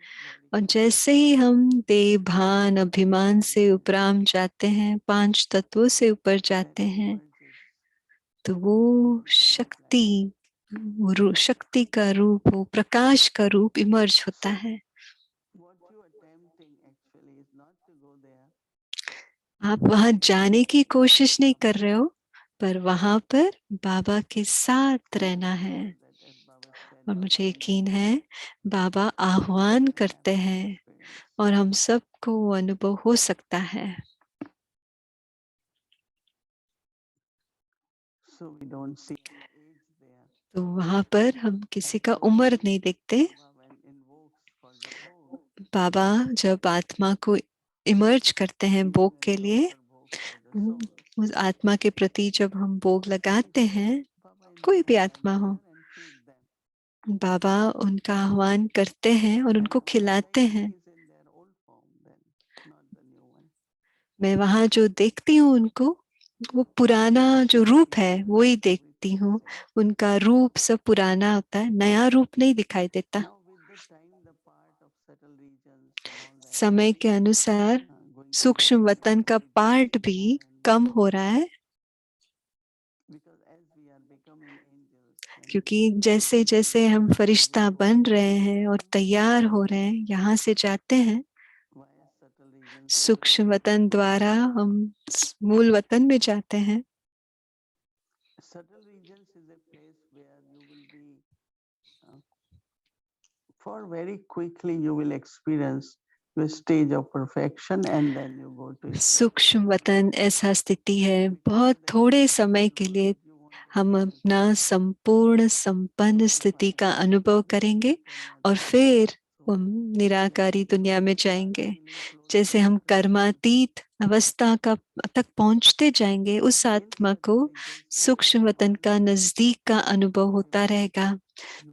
Speaker 2: और जैसे ही हम देह भान अभिमान से उपराम जाते हैं, 5 तत्वों से ऊपर जाते हैं, तो वो शक्ति, शक्ति का रूप, वो प्रकाश का रूप इमर्ज होता है। आप वहां जाने की कोशिश नहीं कर रहे हो, पर वहां पर बाबा के साथ रहना है। और मुझे यकीन है बाबा आह्वान करते हैं और हम सबको अनुभव हो सकता है। तो वहां पर हम किसी का उम्र नहीं देखते। बाबा जब आत्मा को इमर्ज करते हैं भोग के लिए, उस आत्मा के प्रति जब हम भोग लगाते हैं, कोई भी आत्मा हो, बाबा उनका आह्वान करते हैं और उनको खिलाते हैं। मैं वहां जो देखती हूँ उनको, वो पुराना जो रूप है वो ही देखती हूँ। उनका रूप सब पुराना होता है, नया रूप नहीं दिखाई देता। समय के अनुसार सूक्ष्म वतन का पार्ट भी कम हो रहा है, क्योंकि जैसे जैसे हम फरिश्ता बन रहे हैं और तैयार हो रहे हैं, यहाँ से जाते हैं सूक्ष्म वतन द्वारा, हम मूल वतन में जाते हैं।
Speaker 1: For very quickly you will experience the stage of perfection and then you go to
Speaker 2: सूक्ष्म वतन ऐसा स्थिति है, बहुत थोड़े समय के लिए हम अपना संपूर्ण संपन्न स्थिति का अनुभव करेंगे और फिर हम निराकारी दुनिया में जाएंगे। जैसे हम कर्मातीत अवस्था का तक पहुंचते जाएंगे, उस आत्मा को सूक्ष्म वतन का नजदीक का अनुभव होता रहेगा।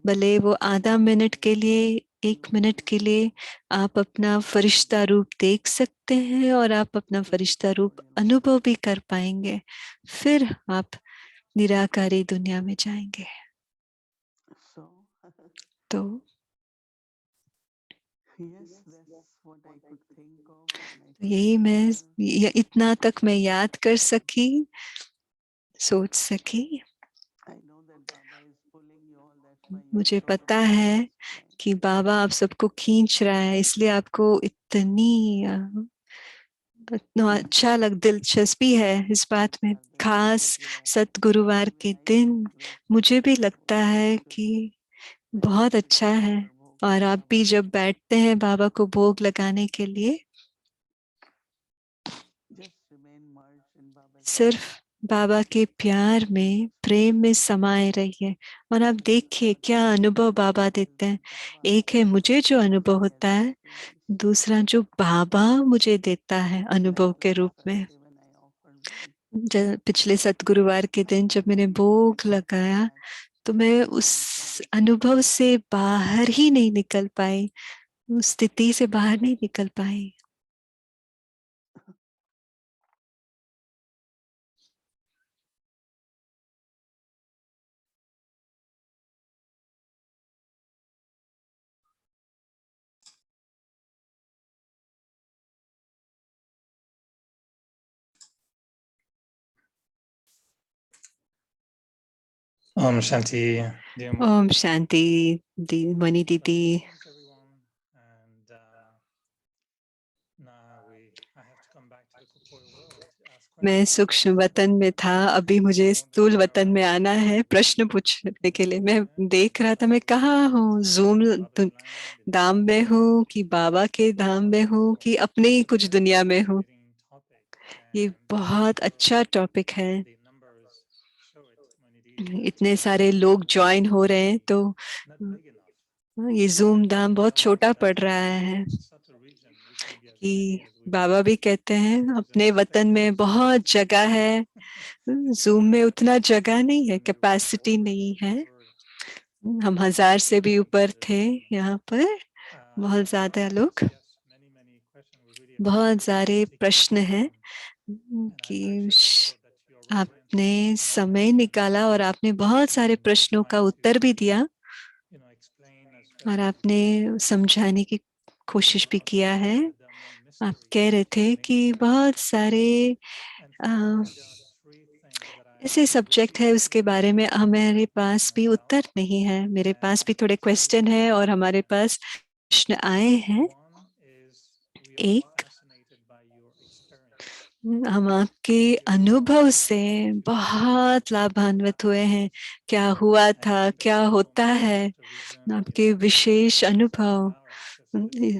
Speaker 2: भले वो आधा मिनट के लिए, 1 मिनट के लिए आप अपना फरिश्ता रूप देख सकते हैं और आप अपना फरिश्ता रूप अनुभव भी कर पाएंगे, फिर आप निराकारी दुनिया में जाएंगे। तो यही मैं इतना तक मैं याद कर सकी, सोच सकी। मुझे पता है कि बाबा आप सबको खींच रहा है, इसलिए आपको इतना अच्छा दिलचस्पी है इस बात में। खास सतगुरुवार के दिन मुझे भी लगता है कि बहुत अच्छा है। और आप भी जब बैठते हैं बाबा को भोग लगाने के लिए, सिर्फ बाबा के प्यार में, प्रेम में समाये रहिए और आप देखिए क्या अनुभव बाबा देते हैं। एक है मुझे जो अनुभव होता है, दूसरा जो बाबा मुझे देता है अनुभव के रूप में। पिछले सतगुरुवार के दिन जब मैंने भोग लगाया तो मैं उस अनुभव से बाहर ही नहीं निकल पाई, उस स्थिति से बाहर नहीं निकल पाई।
Speaker 3: Om Shanti.
Speaker 2: ओम शांति मणि दीदी। मैं सूक्ष्म वतन में था, अभी मुझे स्थूल वतन में आना है प्रश्न पूछने के लिए। मैं देख रहा था मैं कहाँ हूँ, जूम धाम में हूँ कि बाबा के धाम में हूँ कि अपने ही कुछ दुनिया में हूँ। ये बहुत अच्छा टॉपिक है, इतने सारे लोग ज्वाइन हो रहे हैं तो ये जूम धाम बहुत छोटा पड़ रहा है। कि बाबा भी कहते हैं अपने वतन में बहुत जगह है, जूम में उतना जगह नहीं है, कैपेसिटी नहीं है। हम 1000 से भी ऊपर थे यहाँ पर, बहुत ज्यादा लोग, बहुत सारे प्रश्न हैं कि आपने समय निकाला और आपने बहुत सारे प्रश्नों का उत्तर भी दिया और आपने समझाने की कोशिश भी किया है। आप कह रहे थे कि बहुत सारे ऐसे सब्जेक्ट है उसके बारे में हमारे पास भी उत्तर नहीं है। मेरे पास भी थोड़े क्वेश्चन है और हमारे पास प्रश्न आए हैं। एक, हम आपके अनुभव से बहुत लाभान्वित हुए हैं। क्या हुआ था, क्या होता है, आपके विशेष अनुभव।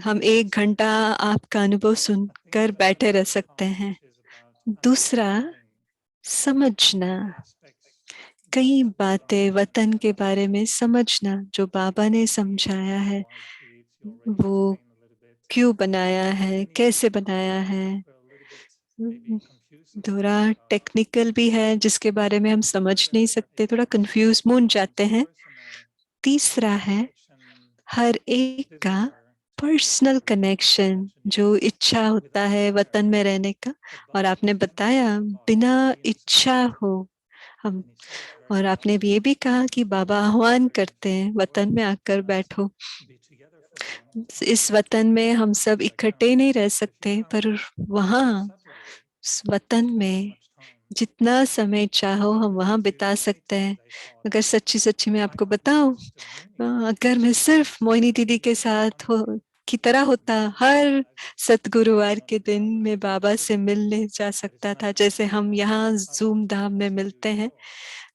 Speaker 2: हम 1 घंटा आपका अनुभव सुनकर बैठे रह सकते हैं। दूसरा, समझना, कई बातें वतन के बारे में समझना जो बाबा ने समझाया है, वो क्यों बनाया है, कैसे बनाया है। थोड़ा टेक्निकल भी है जिसके बारे में हम समझ नहीं सकते, थोड़ा कंफ्यूज मून जाते हैं। तीसरा है हर एक का पर्सनल कनेक्शन, जो इच्छा होता है वतन में रहने का, और आपने बताया बिना इच्छा हो हम, और आपने भी ये भी कहा कि बाबा आह्वान करते हैं वतन में आकर बैठो। इस वतन में हम सब इकट्ठे नहीं रह सकते, पर वहाँ उस वतन में जितना समय चाहो हम वहाँ बिता सकते हैं। अगर सच्ची सच्ची मैं आपको बताऊं, अगर मैं सिर्फ मोहिनी दीदी के साथ की तरह होता, हर सतगुरुवार के दिन मैं बाबा से मिलने जा सकता था, जैसे हम यहाँ जूम धाम में मिलते हैं।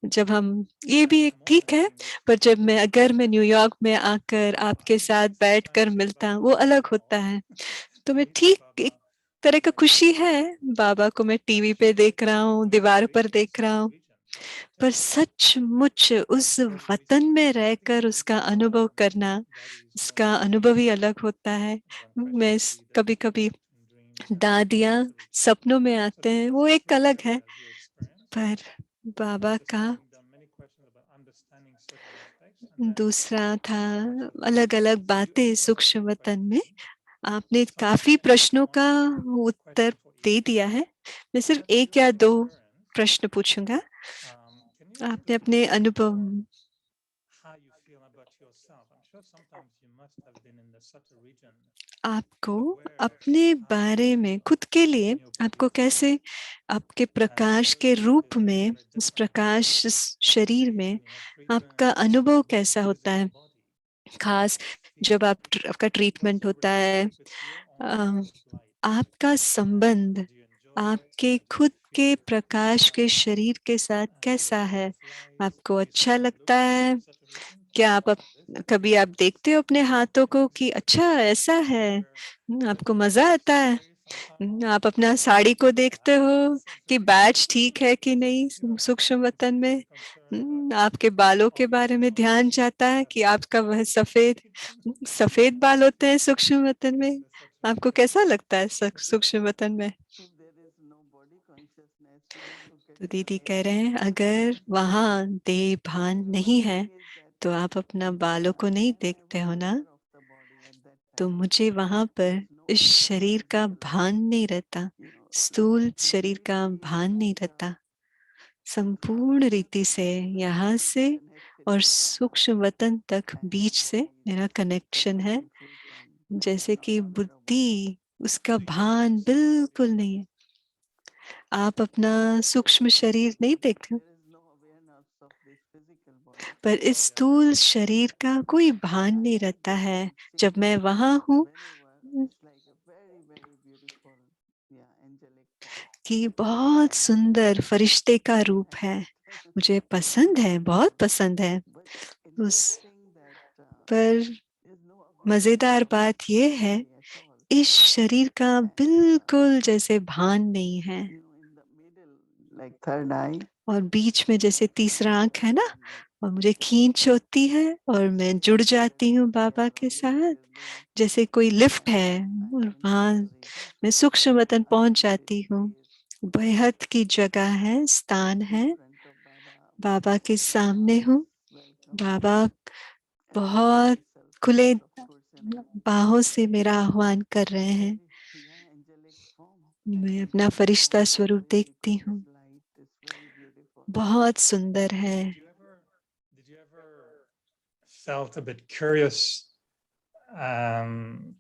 Speaker 2: जब हम, ये भी एक ठीक है, पर जब मैं, अगर मैं न्यूयॉर्क में आकर आपके साथ बैठकर मिलता, वो अलग होता है। तो मैं ठीक, एक तरह का खुशी है, बाबा को मैं टीवी पे देख रहा हूँ, दीवार पर देख रहा हूँ, पर सचमुच उस वतन में रहकर उसका अनुभव करना, उसका अनुभव ही अलग होता है। मैं कभी कभी दादियाँ सपनों में आते हैं, वो एक अलग है, पर बाबा का दूसरा था। अलग अलग बातें सूक्ष्म वतन में। आपने काफी प्रश्नों का उत्तर दे दिया है, मैं सिर्फ एक या दो प्रश्न पूछूंगा। आपने अपने अनुभव, आपको अपने बारे में, खुद के लिए आपको कैसे, आपके प्रकाश के रूप में, उस प्रकाश शरीर में आपका अनुभव कैसा होता है, खास जब आपका ट्रीटमेंट होता है, आपका संबंध आपके खुद के प्रकाश के शरीर के साथ कैसा है? आपको अच्छा लगता है? क्या कभी आप देखते हो अपने हाथों को कि अच्छा ऐसा है? आपको मजा आता है? आप अपना साड़ी को देखते हो कि बैच ठीक है कि नहीं सूक्ष्म वतन में? आपके बालों के बारे में ध्यान जाता है कि आपका वह सफेद सफेद बाल होते हैं सूक्ष्म वतन में? आपको कैसा लगता है सूक्ष्म वतन में? तो दीदी कह रहे हैं, अगर वहां देह भान नहीं है तो आप अपना बालों को नहीं देखते हो ना, तो मुझे वहां पर इस शरीर का भान नहीं रहता, स्थूल शरीर का भान नहीं रहता। संपूर्ण रीति से यहाँ से और सूक्ष्म वतन तक बीच से मेरा कनेक्शन है, जैसे कि बुद्धि, उसका भान बिल्कुल नहीं है। आप अपना सूक्ष्म शरीर नहीं देखते हो, पर इस स्थूल शरीर का कोई भान नहीं रहता है। जब मैं वहां हूँ कि बहुत सुंदर फरिश्ते का रूप है, मुझे पसंद है, बहुत पसंद है। उस पर मजेदार बात यह है, इस शरीर का बिल्कुल जैसे भान नहीं है, और बीच में जैसे तीसरा आंख है ना, और मुझे खींच होती है और मैं जुड़ जाती हूँ बाबा के साथ, जैसे कोई लिफ्ट है और वहां मैं सूक्ष्म वतन पहुंच जाती हूँ। बेहद की जगह है, स्थान है, बाबा के सामने हूँ। बाबा बहुत खुले बाहों से मेरा आह्वान कर रहे हैं। मैं अपना फरिश्ता स्वरूप देखती हूँ, बहुत सुंदर है।
Speaker 3: Felt a bit curious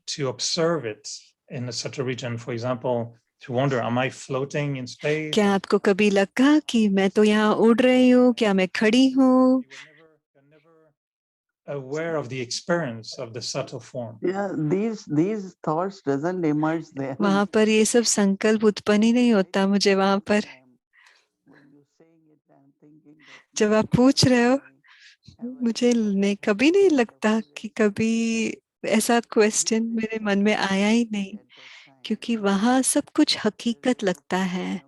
Speaker 3: to observe it in such a region, for example, to wonder, am I floating in space?
Speaker 2: क्या आपको कभी लगा कि मैं तो यहाँ उड़ रही हूँ, क्या मैं खड़ी हूँ?
Speaker 3: Aware of the experience of the subtle form.
Speaker 1: Yeah, these thoughts doesn't emerge there.
Speaker 2: वहां पर ये सब संकल्प उत्पन्न ही नहीं होता मुझे वहां पर। जब आप पूछ रहे हो, मुझे कभी नहीं लगता कि कभी ऐसा क्वेश्चन मेरे मन में आया ही नहीं, क्योंकि वहां सब कुछ हकीकत लगता है,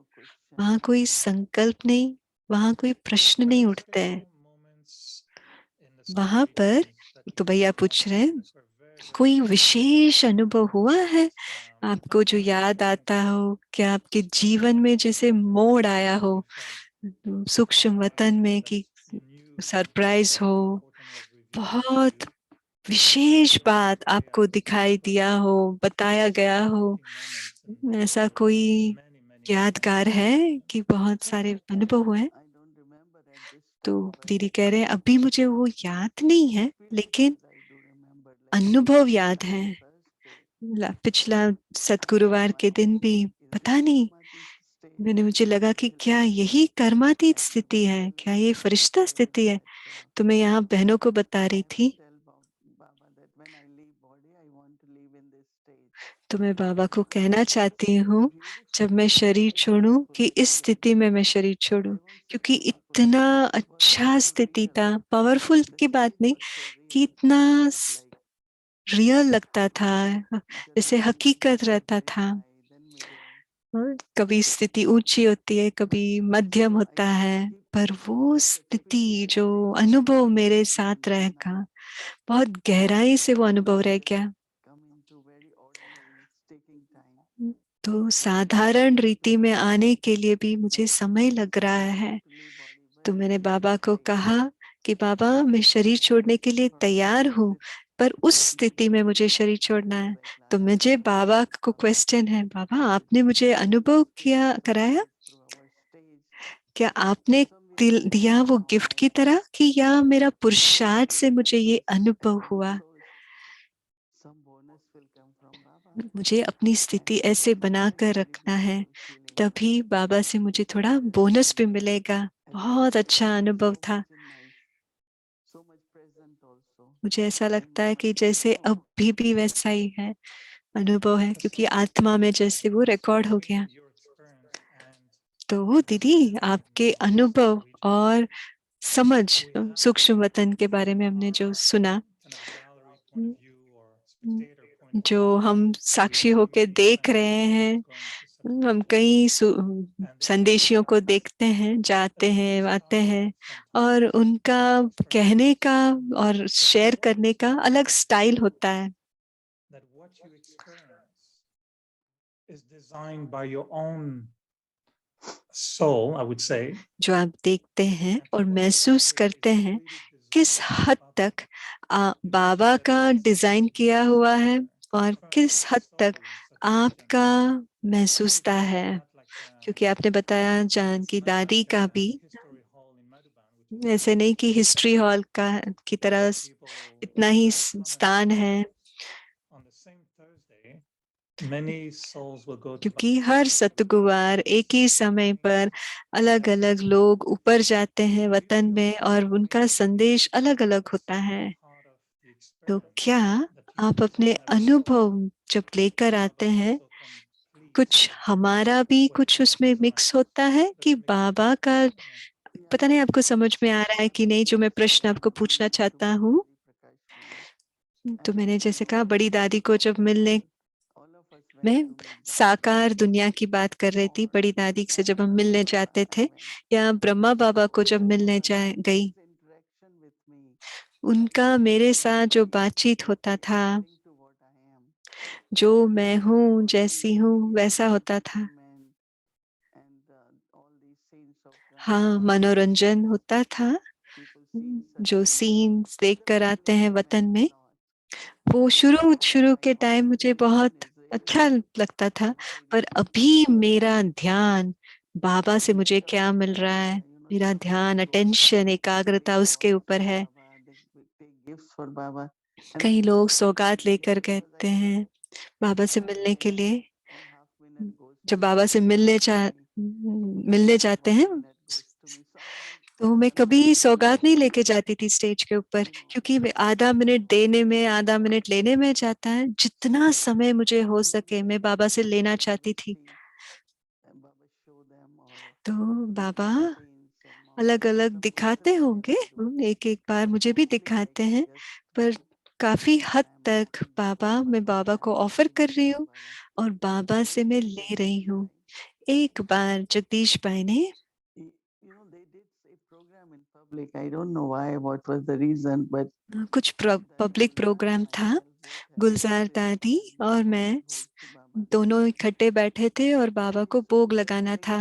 Speaker 2: वहां कोई संकल्प नहीं, वहां कोई प्रश्न नहीं उठते हैं। वहां पर तो भैया पूछ रहे हैं, कोई विशेष अनुभव हुआ है आपको जो याद आता हो? क्या आपके जीवन में जैसे मोड़ आया हो सूक्ष्म वतन में, कि सरप्राइज हो, बहुत विशेष बात आपको दिखाई दिया हो, बताया गया हो, ऐसा कोई यादगार है कि बहुत सारे अनुभव हुए हैं? तो दीदी कह रहे हैं, अभी मुझे वो याद नहीं है, लेकिन अनुभव याद है। पिछला सतगुरुवार के दिन भी पता नहीं, मुझे लगा कि क्या यही कर्मातीत स्थिति है, क्या ये फरिश्ता स्थिति है। तो मैं यहाँ बहनों को बता रही थी, तो मैं बाबा को कहना चाहती हूँ जब मैं शरीर छोड़ूं कि इस स्थिति में मैं शरीर छोड़ूं, क्योंकि इतना अच्छा स्थिति था, पावरफुल की बात नहीं, कि इतना रियल लगता था, जैसे हकीकत रहता था। कभी स्थिति ऊंची होती है, कभी मध्यम होता है, पर वो स्थिति जो अनुभव मेरे साथ रहेगा, बहुत गहराई से वो अनुभव रह गया। तो साधारण रीति में आने के लिए भी मुझे समय लग रहा है। तो मैंने बाबा को कहा कि बाबा, मैं शरीर छोड़ने के लिए तैयार हूँ, पर उस स्थिति में मुझे शरीर छोड़ना है। तो मुझे बाबा को क्वेश्चन है, बाबा आपने मुझे अनुभव किया कराया, क्या आपने दिया वो गिफ्ट की तरह, कि या मेरा पुरुषार्थ से मुझे ये अनुभव हुआ। मुझे अपनी स्थिति ऐसे बनाकर रखना है, तभी बाबा से मुझे थोड़ा बोनस भी मिलेगा। बहुत अच्छा अनुभव था। मुझे ऐसा लगता है कि जैसे अभी भी वैसा ही है, अनुभव है, क्योंकि आत्मा में जैसे वो रिकॉर्ड हो गया। तो दीदी, आपके अनुभव और समझ सूक्ष्म वतन के बारे में हमने जो सुना, जो हम साक्षी होके देख रहे हैं, हम कई संदेशियों को देखते हैं, जाते हैं, आते हैं, और उनका कहने का और शेयर करने का अलग स्टाइल होता है। जो आप देखते हैं और महसूस करते हैं, किस हद तक बाबा का डिजाइन किया हुआ है और किस हद तक आपका महसूसता है। क्योंकि आपने बताया जानकी दादी का भी ऐसे नहीं कि हिस्ट्री हॉल का की तरह इतना ही स्थान है, क्योंकि हर सतगुरुवार एक ही समय पर अलग अलग लोग ऊपर जाते हैं वतन में, और उनका संदेश अलग अलग होता है। तो क्या आप अपने अनुभव जब लेकर आते हैं, कुछ हमारा भी कुछ उसमें मिक्स होता है कि बाबा का, पता नहीं आपको समझ में आ रहा है कि नहीं जो मैं प्रश्न आपको पूछना चाहता हूँ। तो मैंने जैसे कहा, बड़ी दादी को जब मिलने, मैं साकार दुनिया की बात कर रही थी, बड़ी दादी से जब हम मिलने जाते थे, या ब्रह्मा बाबा को जब मिलने गई, उनका मेरे साथ जो बातचीत होता था, जो मैं हूँ जैसी हूँ वैसा होता था। हाँ, मनोरंजन होता था। जो सीन्स देख कर आते हैं वतन में, वो शुरू के टाइम मुझे बहुत अच्छा लगता था, पर अभी मेरा ध्यान बाबा से मुझे क्या मिल रहा है, मेरा ध्यान, अटेंशन, एकाग्रता उसके ऊपर है। कई लोग सौगात लेकर कहते हैं बाबा से मिलने के लिए। जब बाबा से मिलने जाते हैं, तो मैं कभी सौगात नहीं लेके जाती थी स्टेज के ऊपर, क्योंकि आधा मिनट देने में, आधा मिनट लेने में जाता है। जितना समय मुझे हो सके मैं बाबा से लेना चाहती थी। तो बाबा अलग अलग दिखाते होंगे, एक एक बार मुझे भी दिखाते हैं, पर काफी हद तक बाबा, मैं बाबा को ऑफर कर रही हूँ और बाबा से मैं ले रही हूँ। एक बार जगदीश भाई ने कुछ पब्लिक प्रोग्राम था, गुलजार दादी और मैं दोनों इकट्ठे बैठे थे और बाबा को भोग लगाना था,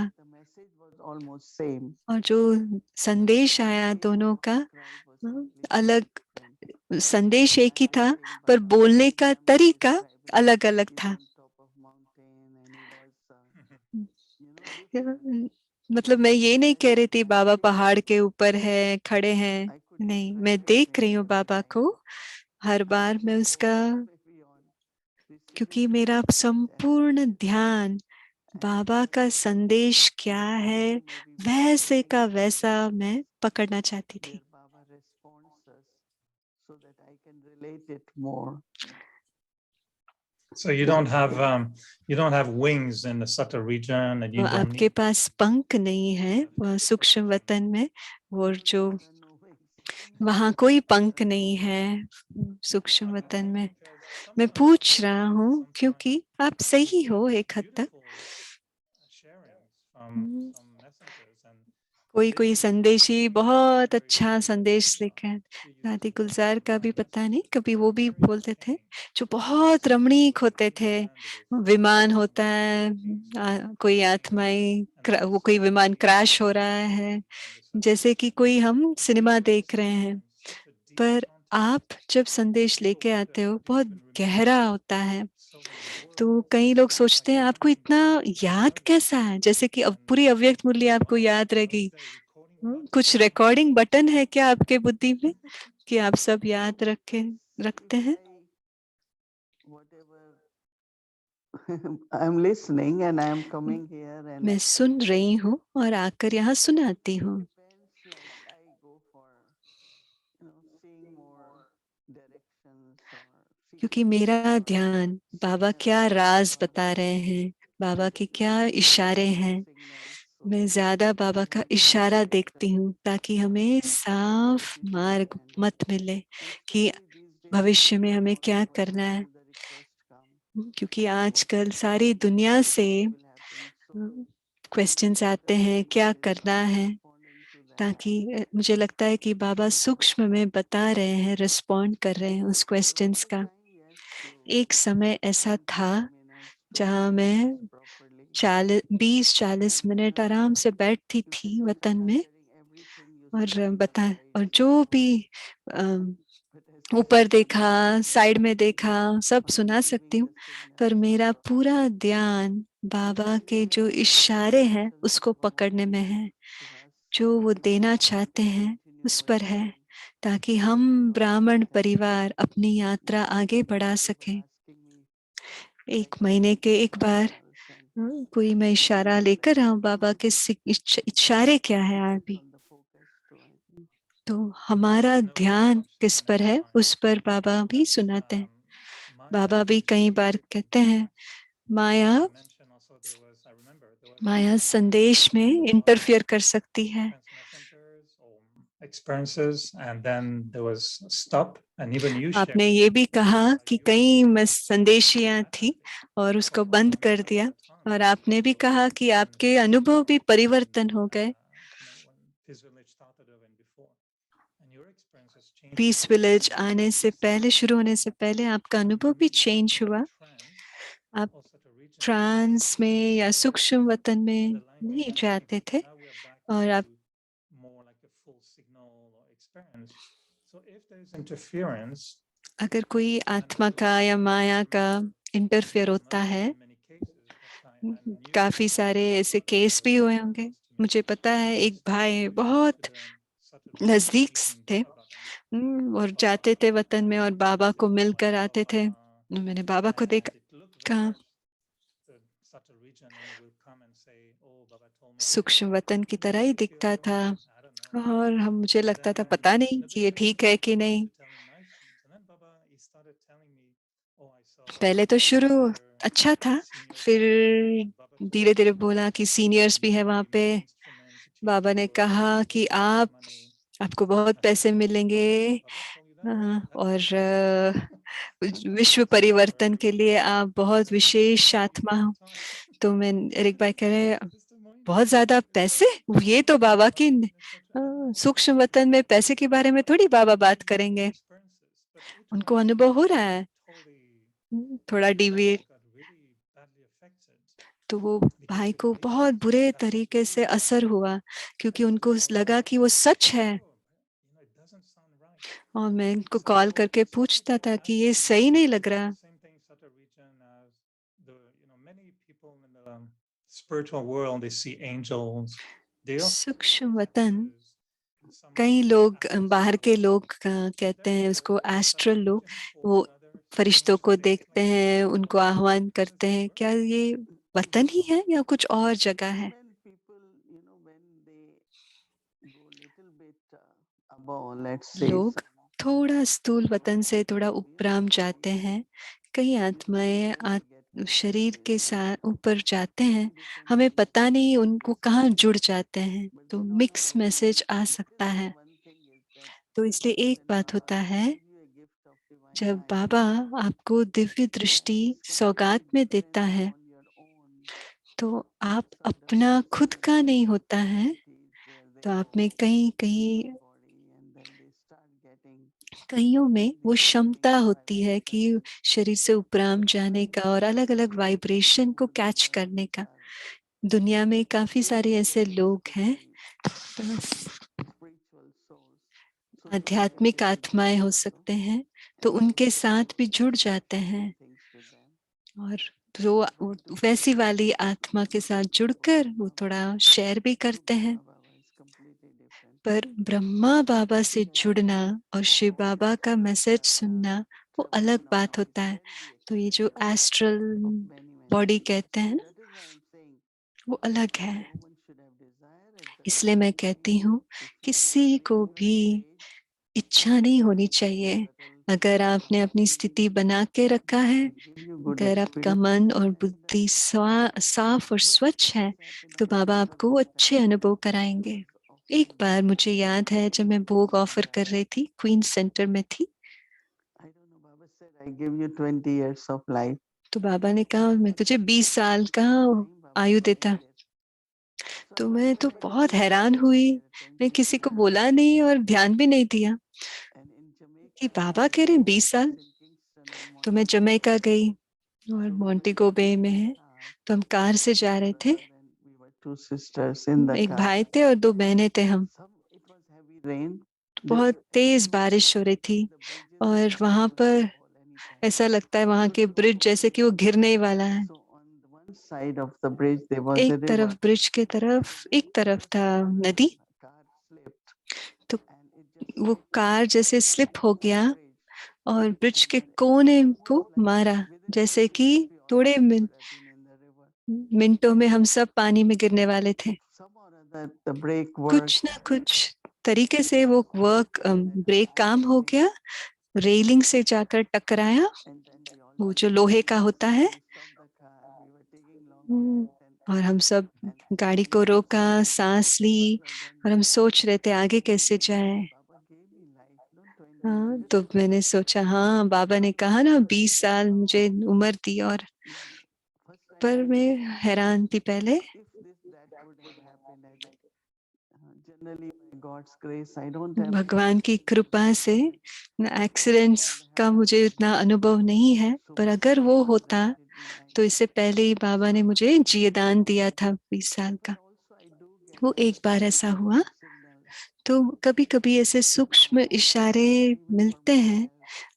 Speaker 2: और जो संदेश आया दोनों का अलग, संदेश एक ही था, पर बोलने का तरीका अलग अलग था। मतलब मैं ये नहीं कह रही थी बाबा पहाड़ के ऊपर है, खड़े हैं, नहीं, मैं देख रही हूँ बाबा को, हर बार मैं उसका, क्योंकि मेरा संपूर्ण ध्यान बाबा का संदेश क्या है वैसे का वैसा मैं पकड़ना चाहती थी।
Speaker 3: So you don't have wings in the subtle region, and you don't
Speaker 2: आपके
Speaker 3: need.
Speaker 2: पास पंख नहीं है वह सूक्ष्म वतन में, और जो वहाँ कोई पंख नहीं है सूक्ष्म वतन में। मैं पूछ रहा हूँ क्योंकि आप सही हो एक हद तक। कोई संदेशी बहुत अच्छा संदेश लेकर, दादी गुलजार का भी पता नहीं, कभी वो भी बोलते थे, जो बहुत रमणीक होते थे। विमान होता है, कोई आत्माएं, वो कोई विमान क्रैश हो रहा है, जैसे कि कोई हम सिनेमा देख रहे हैं। पर आप जब संदेश लेके आते हो बहुत गहरा होता है, तो कई लोग सोचते हैं आपको इतना याद कैसा है, जैसे कि अब पूरी अव्यक्त मूल्य आपको याद रह गई। कुछ रिकॉर्डिंग बटन है क्या आपके बुद्धि में कि आप सब याद रखते हैं? मैं सुन रही हूँ और आकर यहाँ सुनाती हूँ। क्योंकि मेरा ध्यान बाबा क्या राज बता रहे हैं, बाबा के क्या इशारे हैं, मैं ज्यादा बाबा का इशारा देखती हूँ ताकि हमें साफ मार्ग मत मिले कि भविष्य में हमें क्या करना है। क्योंकि आजकल सारी दुनिया से क्वेश्चंस आते हैं क्या करना है, ताकि मुझे लगता है कि बाबा सूक्ष्म में बता रहे हैं, रिस्पॉन्ड कर रहे हैं उस क्वेश्चंस का। एक समय ऐसा था जहाँ मैं 20-40 मिनट आराम से बैठती थी वतन में और जो भी ऊपर देखा, साइड में देखा, सब सुना सकती हूँ, पर मेरा पूरा ध्यान बाबा के जो इशारे हैं उसको पकड़ने में है, जो वो देना चाहते हैं उस पर है, ताकि हम ब्राह्मण परिवार अपनी यात्रा आगे बढ़ा सकें। 1 महीने के एक बार कोई मैं इशारा लेकर आऊं, बाबा के इशारे क्या है अभी, तो हमारा ध्यान किस पर है उस पर बाबा भी सुनाते हैं। बाबा भी कई बार कहते हैं माया संदेश में इंटरफियर कर सकती है। आपने ये भी कहा कि कई संदेशियां थी और उसको बंद कर दिया, और आपने भी कहा कि आपके अनुभव भी परिवर्तन हो गए। पीस विलेज आने से पहले, शुरू होने से पहले आपका अनुभव भी चेंज हुआ। आप ट्रांस में या सूक्ष्म वतन में नहीं जाते थे और आप अगर कोई आत्मा का या माया का इंटरफेयर होता है, काफी सारे ऐसे केस भी हुए होंगे। मुझे पता है एक भाई बहुत नजदीक थे और जाते थे वतन में और बाबा को मिलकर आते थे। मैंने बाबा को देखा, सूक्ष्म वतन की तरह ही दिखता था, और हम मुझे लगता था पता नहीं कि ये ठीक है कि नहीं। पहले तो शुरू अच्छा था, फिर धीरे धीरे बोला कि सीनियर्स भी है वहाँ पे। बाबा ने कहा कि आपको बहुत पैसे मिलेंगे और विश्व परिवर्तन के लिए आप बहुत विशेष आत्मा हो। तो मैं एरिक भाई कह रहे बहुत ज्यादा पैसे, ये तो बाबा की सूक्ष्म वतन में पैसे के बारे में थोड़ी बाबा बात करेंगे, उनको अनुभव हो रहा है थोड़ा डिविएट। तो वो भाई को बहुत बुरे तरीके से असर हुआ, क्योंकि उनको लगा कि वो सच है, और मैं इनको कॉल करके पूछता था कि ये सही नहीं लग रहा। सूक्ष्म वतन कई लोग बाहर के लोग कहते हैं उसको एस्ट्रल लोग, वो फरिश्तों को देखते हैं, उनको आह्वान करते हैं। क्या ये वतन ही है या कुछ और जगह है?
Speaker 1: When people, when they go little bit above, let's say,
Speaker 2: लोग थोड़ा स्थूल वतन से थोड़ा उपराम जाते हैं, कई आत्माएं शरीर के साथ ऊपर जाते हैं, हमें पता नहीं उनको कहाँ जुड़ जाते हैं, तो मिक्स मैसेज आ सकता है। तो इसलिए एक बात होता है, जब बाबा आपको दिव्य दृष्टि सौगात में देता है, तो आप अपना खुद का नहीं होता है, तो आप में कहीं कहीं कईयों में वो क्षमता होती है कि शरीर से उपराम जाने का और अलग अलग वाइब्रेशन को कैच करने का। दुनिया में काफी सारे ऐसे लोग हैं, आध्यात्मिक आत्माएं हो सकते हैं, तो उनके साथ भी जुड़ जाते हैं, और वो वैसी वाली आत्मा के साथ जुड़कर वो थोड़ा शेयर भी करते हैं। पर ब्रह्मा बाबा से जुड़ना और शिव बाबा का मैसेज सुनना वो अलग बात होता है। तो ये जो एस्ट्रल बॉडी कहते हैं ना, वो अलग है। इसलिए मैं कहती हूँ, किसी को भी इच्छा नहीं होनी चाहिए। अगर आपने अपनी स्थिति बना के रखा है, अगर आपका मन और बुद्धि साफ और स्वच्छ है, तो बाबा आपको अच्छे अनुभव कराएंगे। एक बार मुझे याद है, जब मैं भोग ऑफर कर रही थी, क्वीन सेंटर में थी, तो बाबा ने कहा मैं तुझे 20 साल का आयु देता। तो मैं तो बहुत हैरान हुई, मैं किसी को बोला नहीं और ध्यान भी नहीं दिया कि बाबा कह रहे 20 साल। तो मैं जमैका गई और मोंटेगो बे में है, तो हम कार से जा रहे थे, एक भाई थे और 2 बहनें थे हम। बहुत तेज बारिश हो रही थी और वहां पर ऐसा लगता है वहां के ब्रिज जैसे कि वो गिरने वाला है। एक तरफ ब्रिज के तरफ, एक तरफ था नदी, तो वो कार जैसे स्लिप हो गया और ब्रिज के कोने को मारा, जैसे कि थोड़े मिनटों में हम सब पानी में गिरने वाले थे। कुछ ना कुछ तरीके से वो ब्रेक काम हो गया, रेलिंग से जाकर टकराया, वो जो लोहे का होता है, और हम सब गाड़ी को रोका, सांस ली, और हम सोच रहे थे आगे कैसे जाए। हाँ, तो मैंने सोचा, हाँ बाबा ने कहा ना 20 साल मुझे उम्र दी, और पर मैं हैरान थी पहले। भगवान की कृपा से एक्सीडेंट्स का मुझे इतना अनुभव नहीं है, पर अगर वो होता तो इससे पहले ही बाबा ने मुझे जीवदान दिया था 20 साल का। वो एक बार ऐसा हुआ। तो कभी कभी ऐसे सूक्ष्म इशारे मिलते हैं,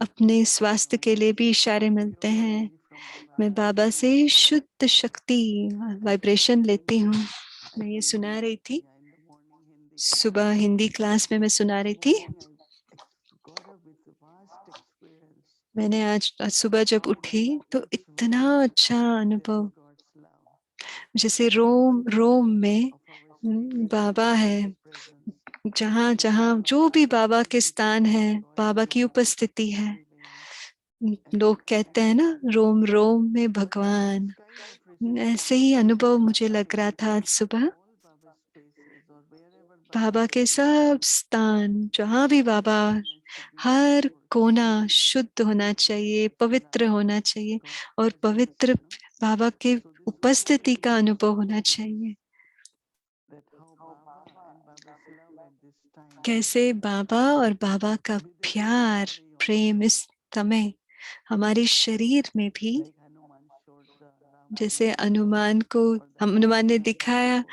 Speaker 2: अपने स्वास्थ्य के लिए भी इशारे मिलते हैं। मैं बाबा से शुद्ध शक्ति वाइब्रेशन लेती हूँ। मैं ये सुना रही थी, सुबह हिंदी क्लास में मैं सुना रही थी। मैंने आज सुबह जब उठी तो इतना अच्छा अनुभव, जैसे रोम रोम में बाबा है। जहाँ जहाँ जो भी बाबा के स्थान है, बाबा की उपस्थिति है। लोग कहते हैं ना, रोम रोम में भगवान। ऐसे ही अनुभव मुझे लग रहा था आज सुबह। बाबा के सब स्थान, जहाँ भी बाबा, हर कोना शुद्ध होना चाहिए, पवित्र होना चाहिए, और पवित्र बाबा के उपस्थिति का अनुभव होना चाहिए। कैसे बाबा और बाबा का प्यार, प्रेम इस समय हमारे शरीर में भी, जैसे हनुमान ने दिखाया,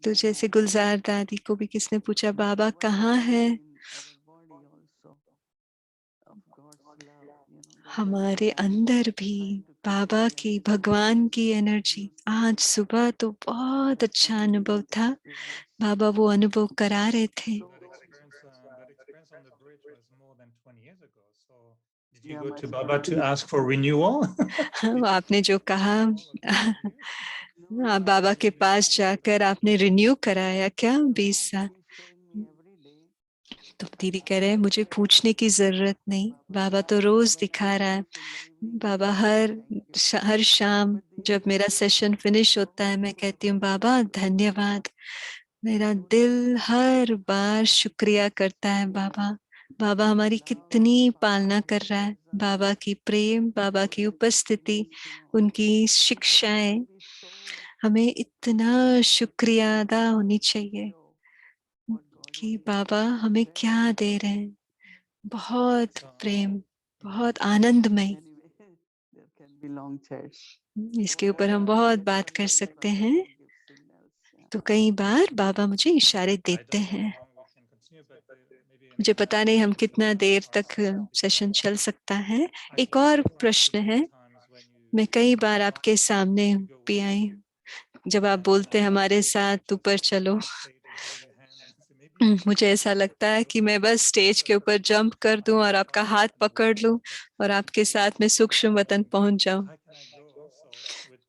Speaker 2: तो जैसे गुलजार दादी को भी किसने पूछा बाबा कहाँ है, हमारे अंदर भी बाबा की, भगवान की एनर्जी। आज सुबह तो बहुत अच्छा अनुभव था, बाबा वो अनुभव करा रहे थे।
Speaker 3: That experience on the bridge was more than 20 years ago. So did you go to Baba to ask for renewal?
Speaker 2: आपने जो कहा, आप बाबा के पास जाकर आपने रिन्यू कराया क्या 20 साल? तो दीदी कह रहे हैं मुझे पूछने की जरूरत नहीं, बाबा तो रोज दिखा रहा है। बाबा हर शाम जब मेरा सेशन फिनिश होता है, मैं कहती हूँ बाबा धन्यवाद। मेरा दिल हर बार शुक्रिया करता है बाबा। बाबा हमारी कितनी पालना कर रहा है। बाबा की प्रेम, बाबा की उपस्थिति, उनकी शिक्षाएं, हमें इतना शुक्रिया अदा होनी चाहिए कि बाबा हमें क्या दे रहे हैं। बहुत प्रेम, बहुत आनंदमय। इसके ऊपर हम बहुत बात कर सकते हैं। तो कई बार बाबा मुझे इशारे देते हैं। मुझे पता नहीं हम कितना देर तक सेशन चल सकता है। एक और प्रश्न है, मैं कई बार आपके सामने भी आई, जब आप बोलते हैं हमारे साथ ऊपर चलो, मुझे ऐसा लगता है कि मैं बस स्टेज के ऊपर जंप कर दूं और आपका हाथ पकड़ लूं और आपके साथ में सूक्ष्म वतन पहुंच जाऊं।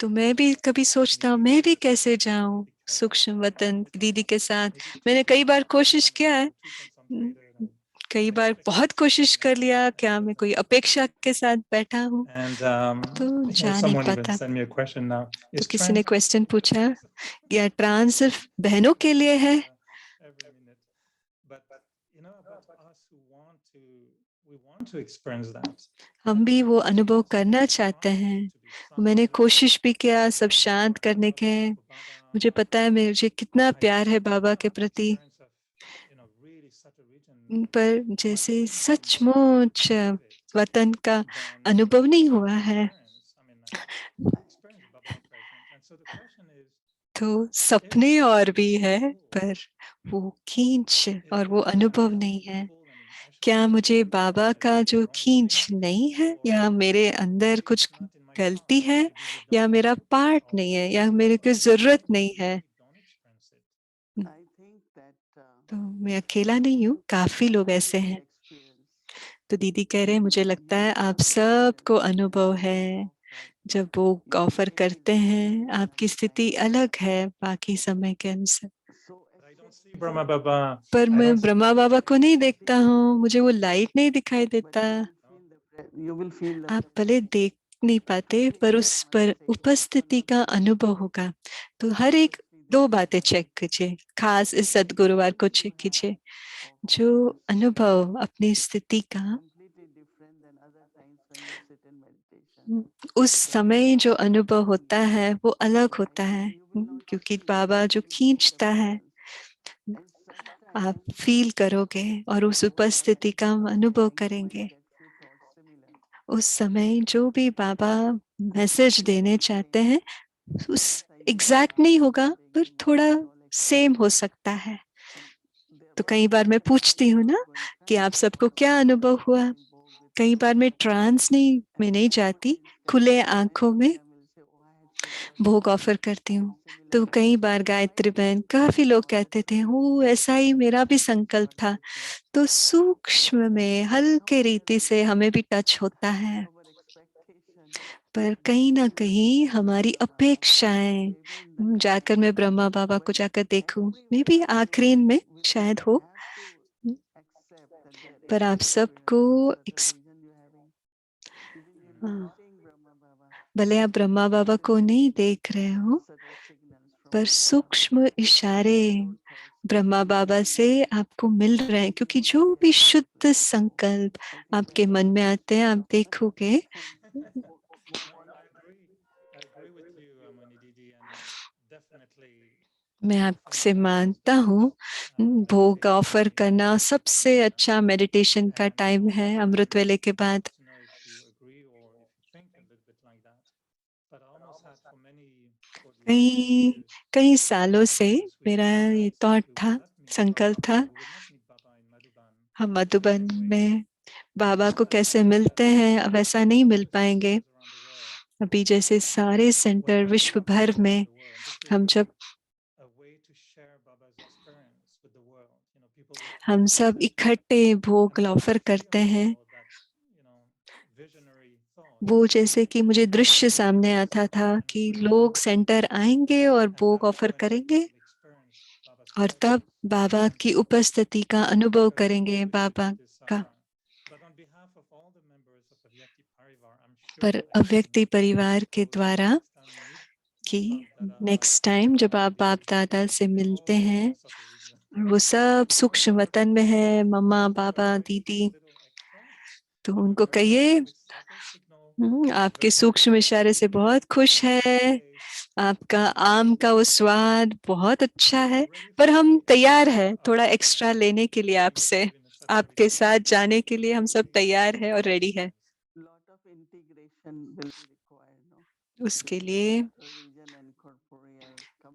Speaker 2: तो मैं भी कभी सोचता हूँ मैं भी कैसे जाऊं सूक्ष्म वतन दीदी के साथ। मैंने कई बार कोशिश किया है, कई बार बहुत कोशिश कर लिया, क्या मैं कोई अपेक्षा के साथ बैठा हूँ तो जा नहीं पाता। तो किसी ने क्वेश्चन पूछा, या ट्रांस सिर्फ बहनों के लिए है? हम भी वो अनुभव करना चाहते हैं। मैंने कोशिश भी किया सब शांत करने के। मुझे पता है मुझे कितना प्यार है बाबा के प्रति, पर जैसे सचमुच वतन का अनुभव नहीं हुआ है। तो सपने और भी है, पर वो खींच और वो अनुभव नहीं है। क्या मुझे बाबा का जो खींच नहीं है, या मेरे अंदर कुछ गलती है, या मेरा पार्ट नहीं है, या मेरे को जरूरत नहीं है? तो मैं अकेला नहीं हूँ, काफी लोग ऐसे हैं। तो दीदी कह रहे हैं मुझे लगता है आप सबको अनुभव है। जब वो ऑफर करते हैं, आपकी स्थिति अलग है बाकी समय के अनुसार। पर मैं ब्रह्मा बाबा को नहीं देखता हूँ, मुझे वो लाइट नहीं दिखाई देता। आप भले देख नहीं पाते, पर उस पर उपस्थिति का अनुभव होगा। तो हर एक 2 बातें चेक कीजिए, खास इस सद्गुरुवार को चेक कीजिए। जो अनुभव अपनी स्थिति का, उस समय जो अनुभव होता है वो अलग होता है, क्योंकि बाबा जो खींचता है आप फील करोगे और उस उपस्थिति का अनुभव करेंगे। उस समय जो भी बाबा मैसेज देने चाहते हैं उस एग्जैक्ट नहीं होगा, पर थोड़ा सेम हो सकता है। तो कई बार मैं पूछती हूँ ना कि आप सबको क्या अनुभव हुआ। कई बार मैं ट्रांस में नहीं जाती, खुले आंखों में भोग ऑफर करती हूँ। तो कई बार गायत्री बहन, काफी लोग कहते थे हो ऐसा ही मेरा भी संकल्प था। तो सूक्ष्म में हल्के रीति से हमें भी टच होता है, पर कहीं ना कहीं हमारी अपेक्षाएं, जाकर मैं ब्रह्मा बाबा को जाकर देखूं, मे भी आखिरी में शायद हो, पर आप सबको भले आप ब्रह्मा बाबा को नहीं देख रहे हो, पर सूक्ष्म इशारे ब्रह्मा बाबा से आपको मिल रहे हैं, क्योंकि जो भी शुद्ध संकल्प आपके मन में आते हैं आप देखोगे। मैं आपसे मानता हूँ, भोग ऑफर करना सबसे अच्छा मेडिटेशन का टाइम है अमृत वेले के बाद। कई सालों से मेरा ये थॉट था, संकल्प था, हम मधुबन में बाबा को कैसे मिलते हैं, अब ऐसा नहीं मिल पाएंगे। अभी जैसे सारे सेंटर विश्व भर में हम जब हम सब इकट्ठे भोग ऑफर करते हैं, वो जैसे कि मुझे दृश्य सामने आता था कि लोग सेंटर आएंगे और भोग ऑफर करेंगे और तब बाबा की उपस्थिति का अनुभव करेंगे बाबा का। पर अव्यक्ति परिवार के द्वारा कि नेक्स्ट टाइम जब आप बाप दादा से मिलते हैं, वो सब सूक्ष्म वतन में है, मम्मा पापा दीदी, तो उनको कहिए आपके सूक्ष्म इशारे से बहुत खुश है, आपका आम का वो स्वाद बहुत अच्छा है, पर हम तैयार है थोड़ा एक्स्ट्रा लेने के लिए आपसे, आपके साथ जाने के लिए हम सब तैयार है और रेडी है। उसके लिए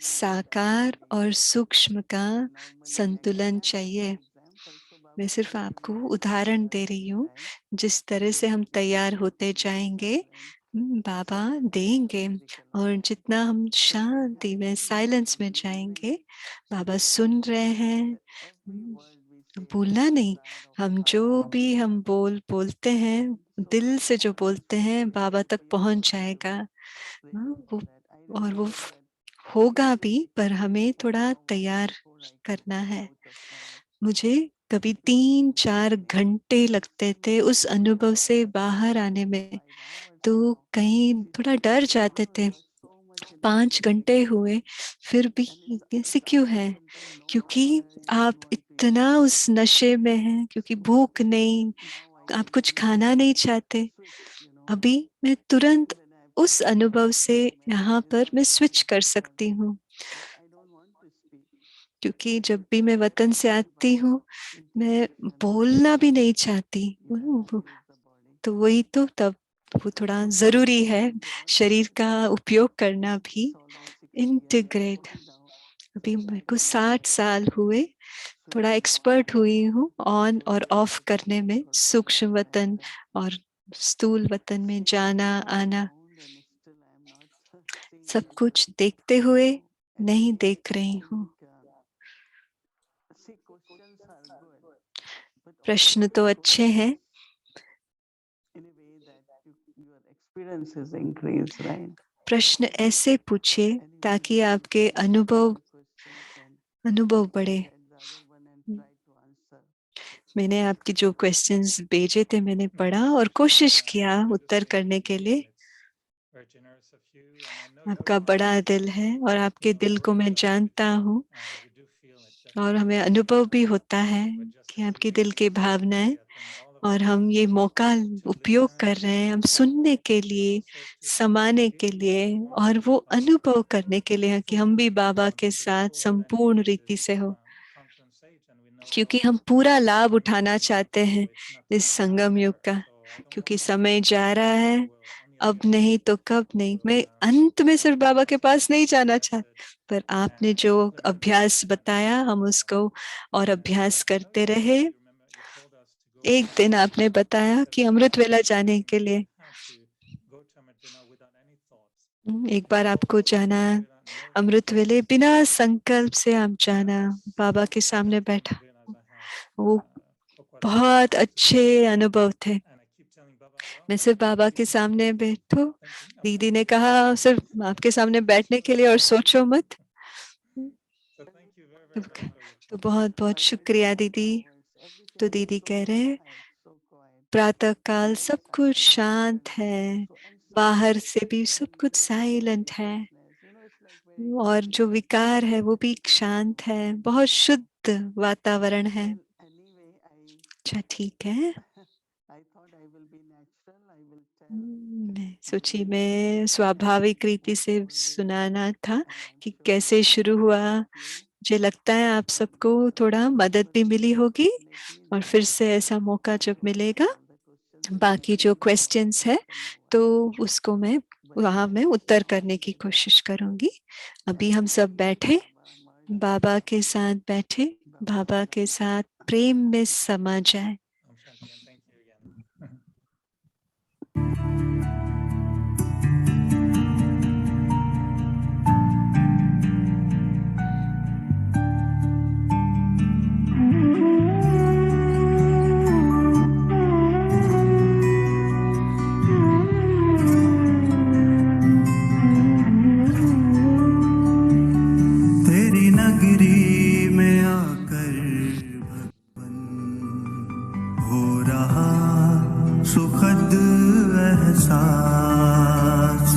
Speaker 2: साकार और सूक्ष्म का संतुलन चाहिए। मैं सिर्फ आपको उदाहरण दे रही हूँ, जिस तरह से हम तैयार होते जाएंगे बाबा देंगे, और जितना हम शांति में साइलेंस में जाएंगे, बाबा सुन रहे हैं, बोलना नहीं, हम जो भी हम बोलते हैं, दिल से जो बोलते हैं बाबा तक पहुंच जाएगा। वो और वो होगा भी, पर हमें थोड़ा तैयार करना है। मुझे कभी 3-4 घंटे लगते थे उस अनुभव से बाहर आने में, तो कहीं थोड़ा डर जाते थे। 5 घंटे हुए फिर भी ऐसे क्यों है? क्योंकि आप इतना उस नशे में हैं, क्योंकि भूख नहीं, आप कुछ खाना नहीं चाहते। अभी मैं तुरंत उस अनुभव से यहाँ पर मैं स्विच कर सकती हूँ, क्योंकि जब भी मैं वतन से आती हूँ मैं बोलना भी नहीं चाहती, तो वही तो तब वो थोड़ा जरूरी है शरीर का उपयोग करना भी, इंटीग्रेट। अभी मेरे को 60 साल हुए, थोड़ा एक्सपर्ट हुई हूँ ऑन और ऑफ करने में, सूक्ष्म वतन और स्थूल वतन में जाना आना, सब कुछ देखते हुए नहीं देख रही हूँ। प्रश्न तो अच्छे हैं, प्रश्न ऐसे पूछे ताकि आपके अनुभव बढ़े। मैंने आपके जो क्वेश्चंस भेजे थे मैंने पढ़ा और कोशिश किया उत्तर करने के लिए। आपका बड़ा दिल है और आपके दिल को मैं जानता हूँ, और हमें अनुभव भी होता है कि आपके दिल की भावनाएं, और हम ये मौका उपयोग कर रहे हैं हम सुनने के लिए, समाने के लिए, और वो अनुभव करने के लिए कि हम भी बाबा के साथ संपूर्ण रीति से हो, क्योंकि हम पूरा लाभ उठाना चाहते हैं इस संगम युग का, क्योंकि समय जा रहा है, अब नहीं तो कब नहीं। मैं अंत में सिर्फ बाबा के पास नहीं जाना चाहती, पर आपने जो अभ्यास बताया हम उसको और अभ्यास करते रहे। एक दिन आपने बताया कि अमृत वेला जाने के लिए एक बार आपको जाना अमृत वेले, बिना संकल्प से आप जाना, बाबा के सामने बैठा, वो बहुत अच्छे अनुभव थे। मैं सिर्फ बाबा के सामने बैठो, दीदी ने कहा सिर्फ आपके सामने बैठने के लिए और सोचो मत। तो बहुत बहुत शुक्रिया दीदी। तो दीदी कह रहे हैं प्रातः काल सब कुछ शांत है, बाहर से भी सब कुछ साइलेंट है, और जो विकार है वो भी शांत है, बहुत शुद्ध वातावरण है। अच्छा ठीक है, मैं सोची मैं स्वाभाविक रीति से सुनाना था कि कैसे शुरू हुआ। मुझे लगता है आप सबको थोड़ा मदद भी मिली होगी, और फिर से ऐसा मौका जब मिलेगा बाकी जो क्वेश्चंस है तो उसको मैं वहां में उत्तर करने की कोशिश करूंगी। अभी हम सब बैठे, बाबा के साथ बैठे, बाबा के साथ प्रेम में समा जाए।
Speaker 4: सुखद एहसास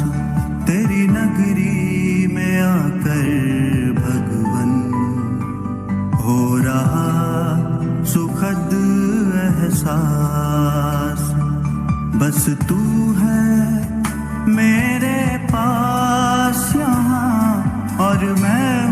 Speaker 4: तेरी नगरी में आकर भगवन हो रहा सुखद एहसास। बस तू है मेरे पास यहाँ और मैं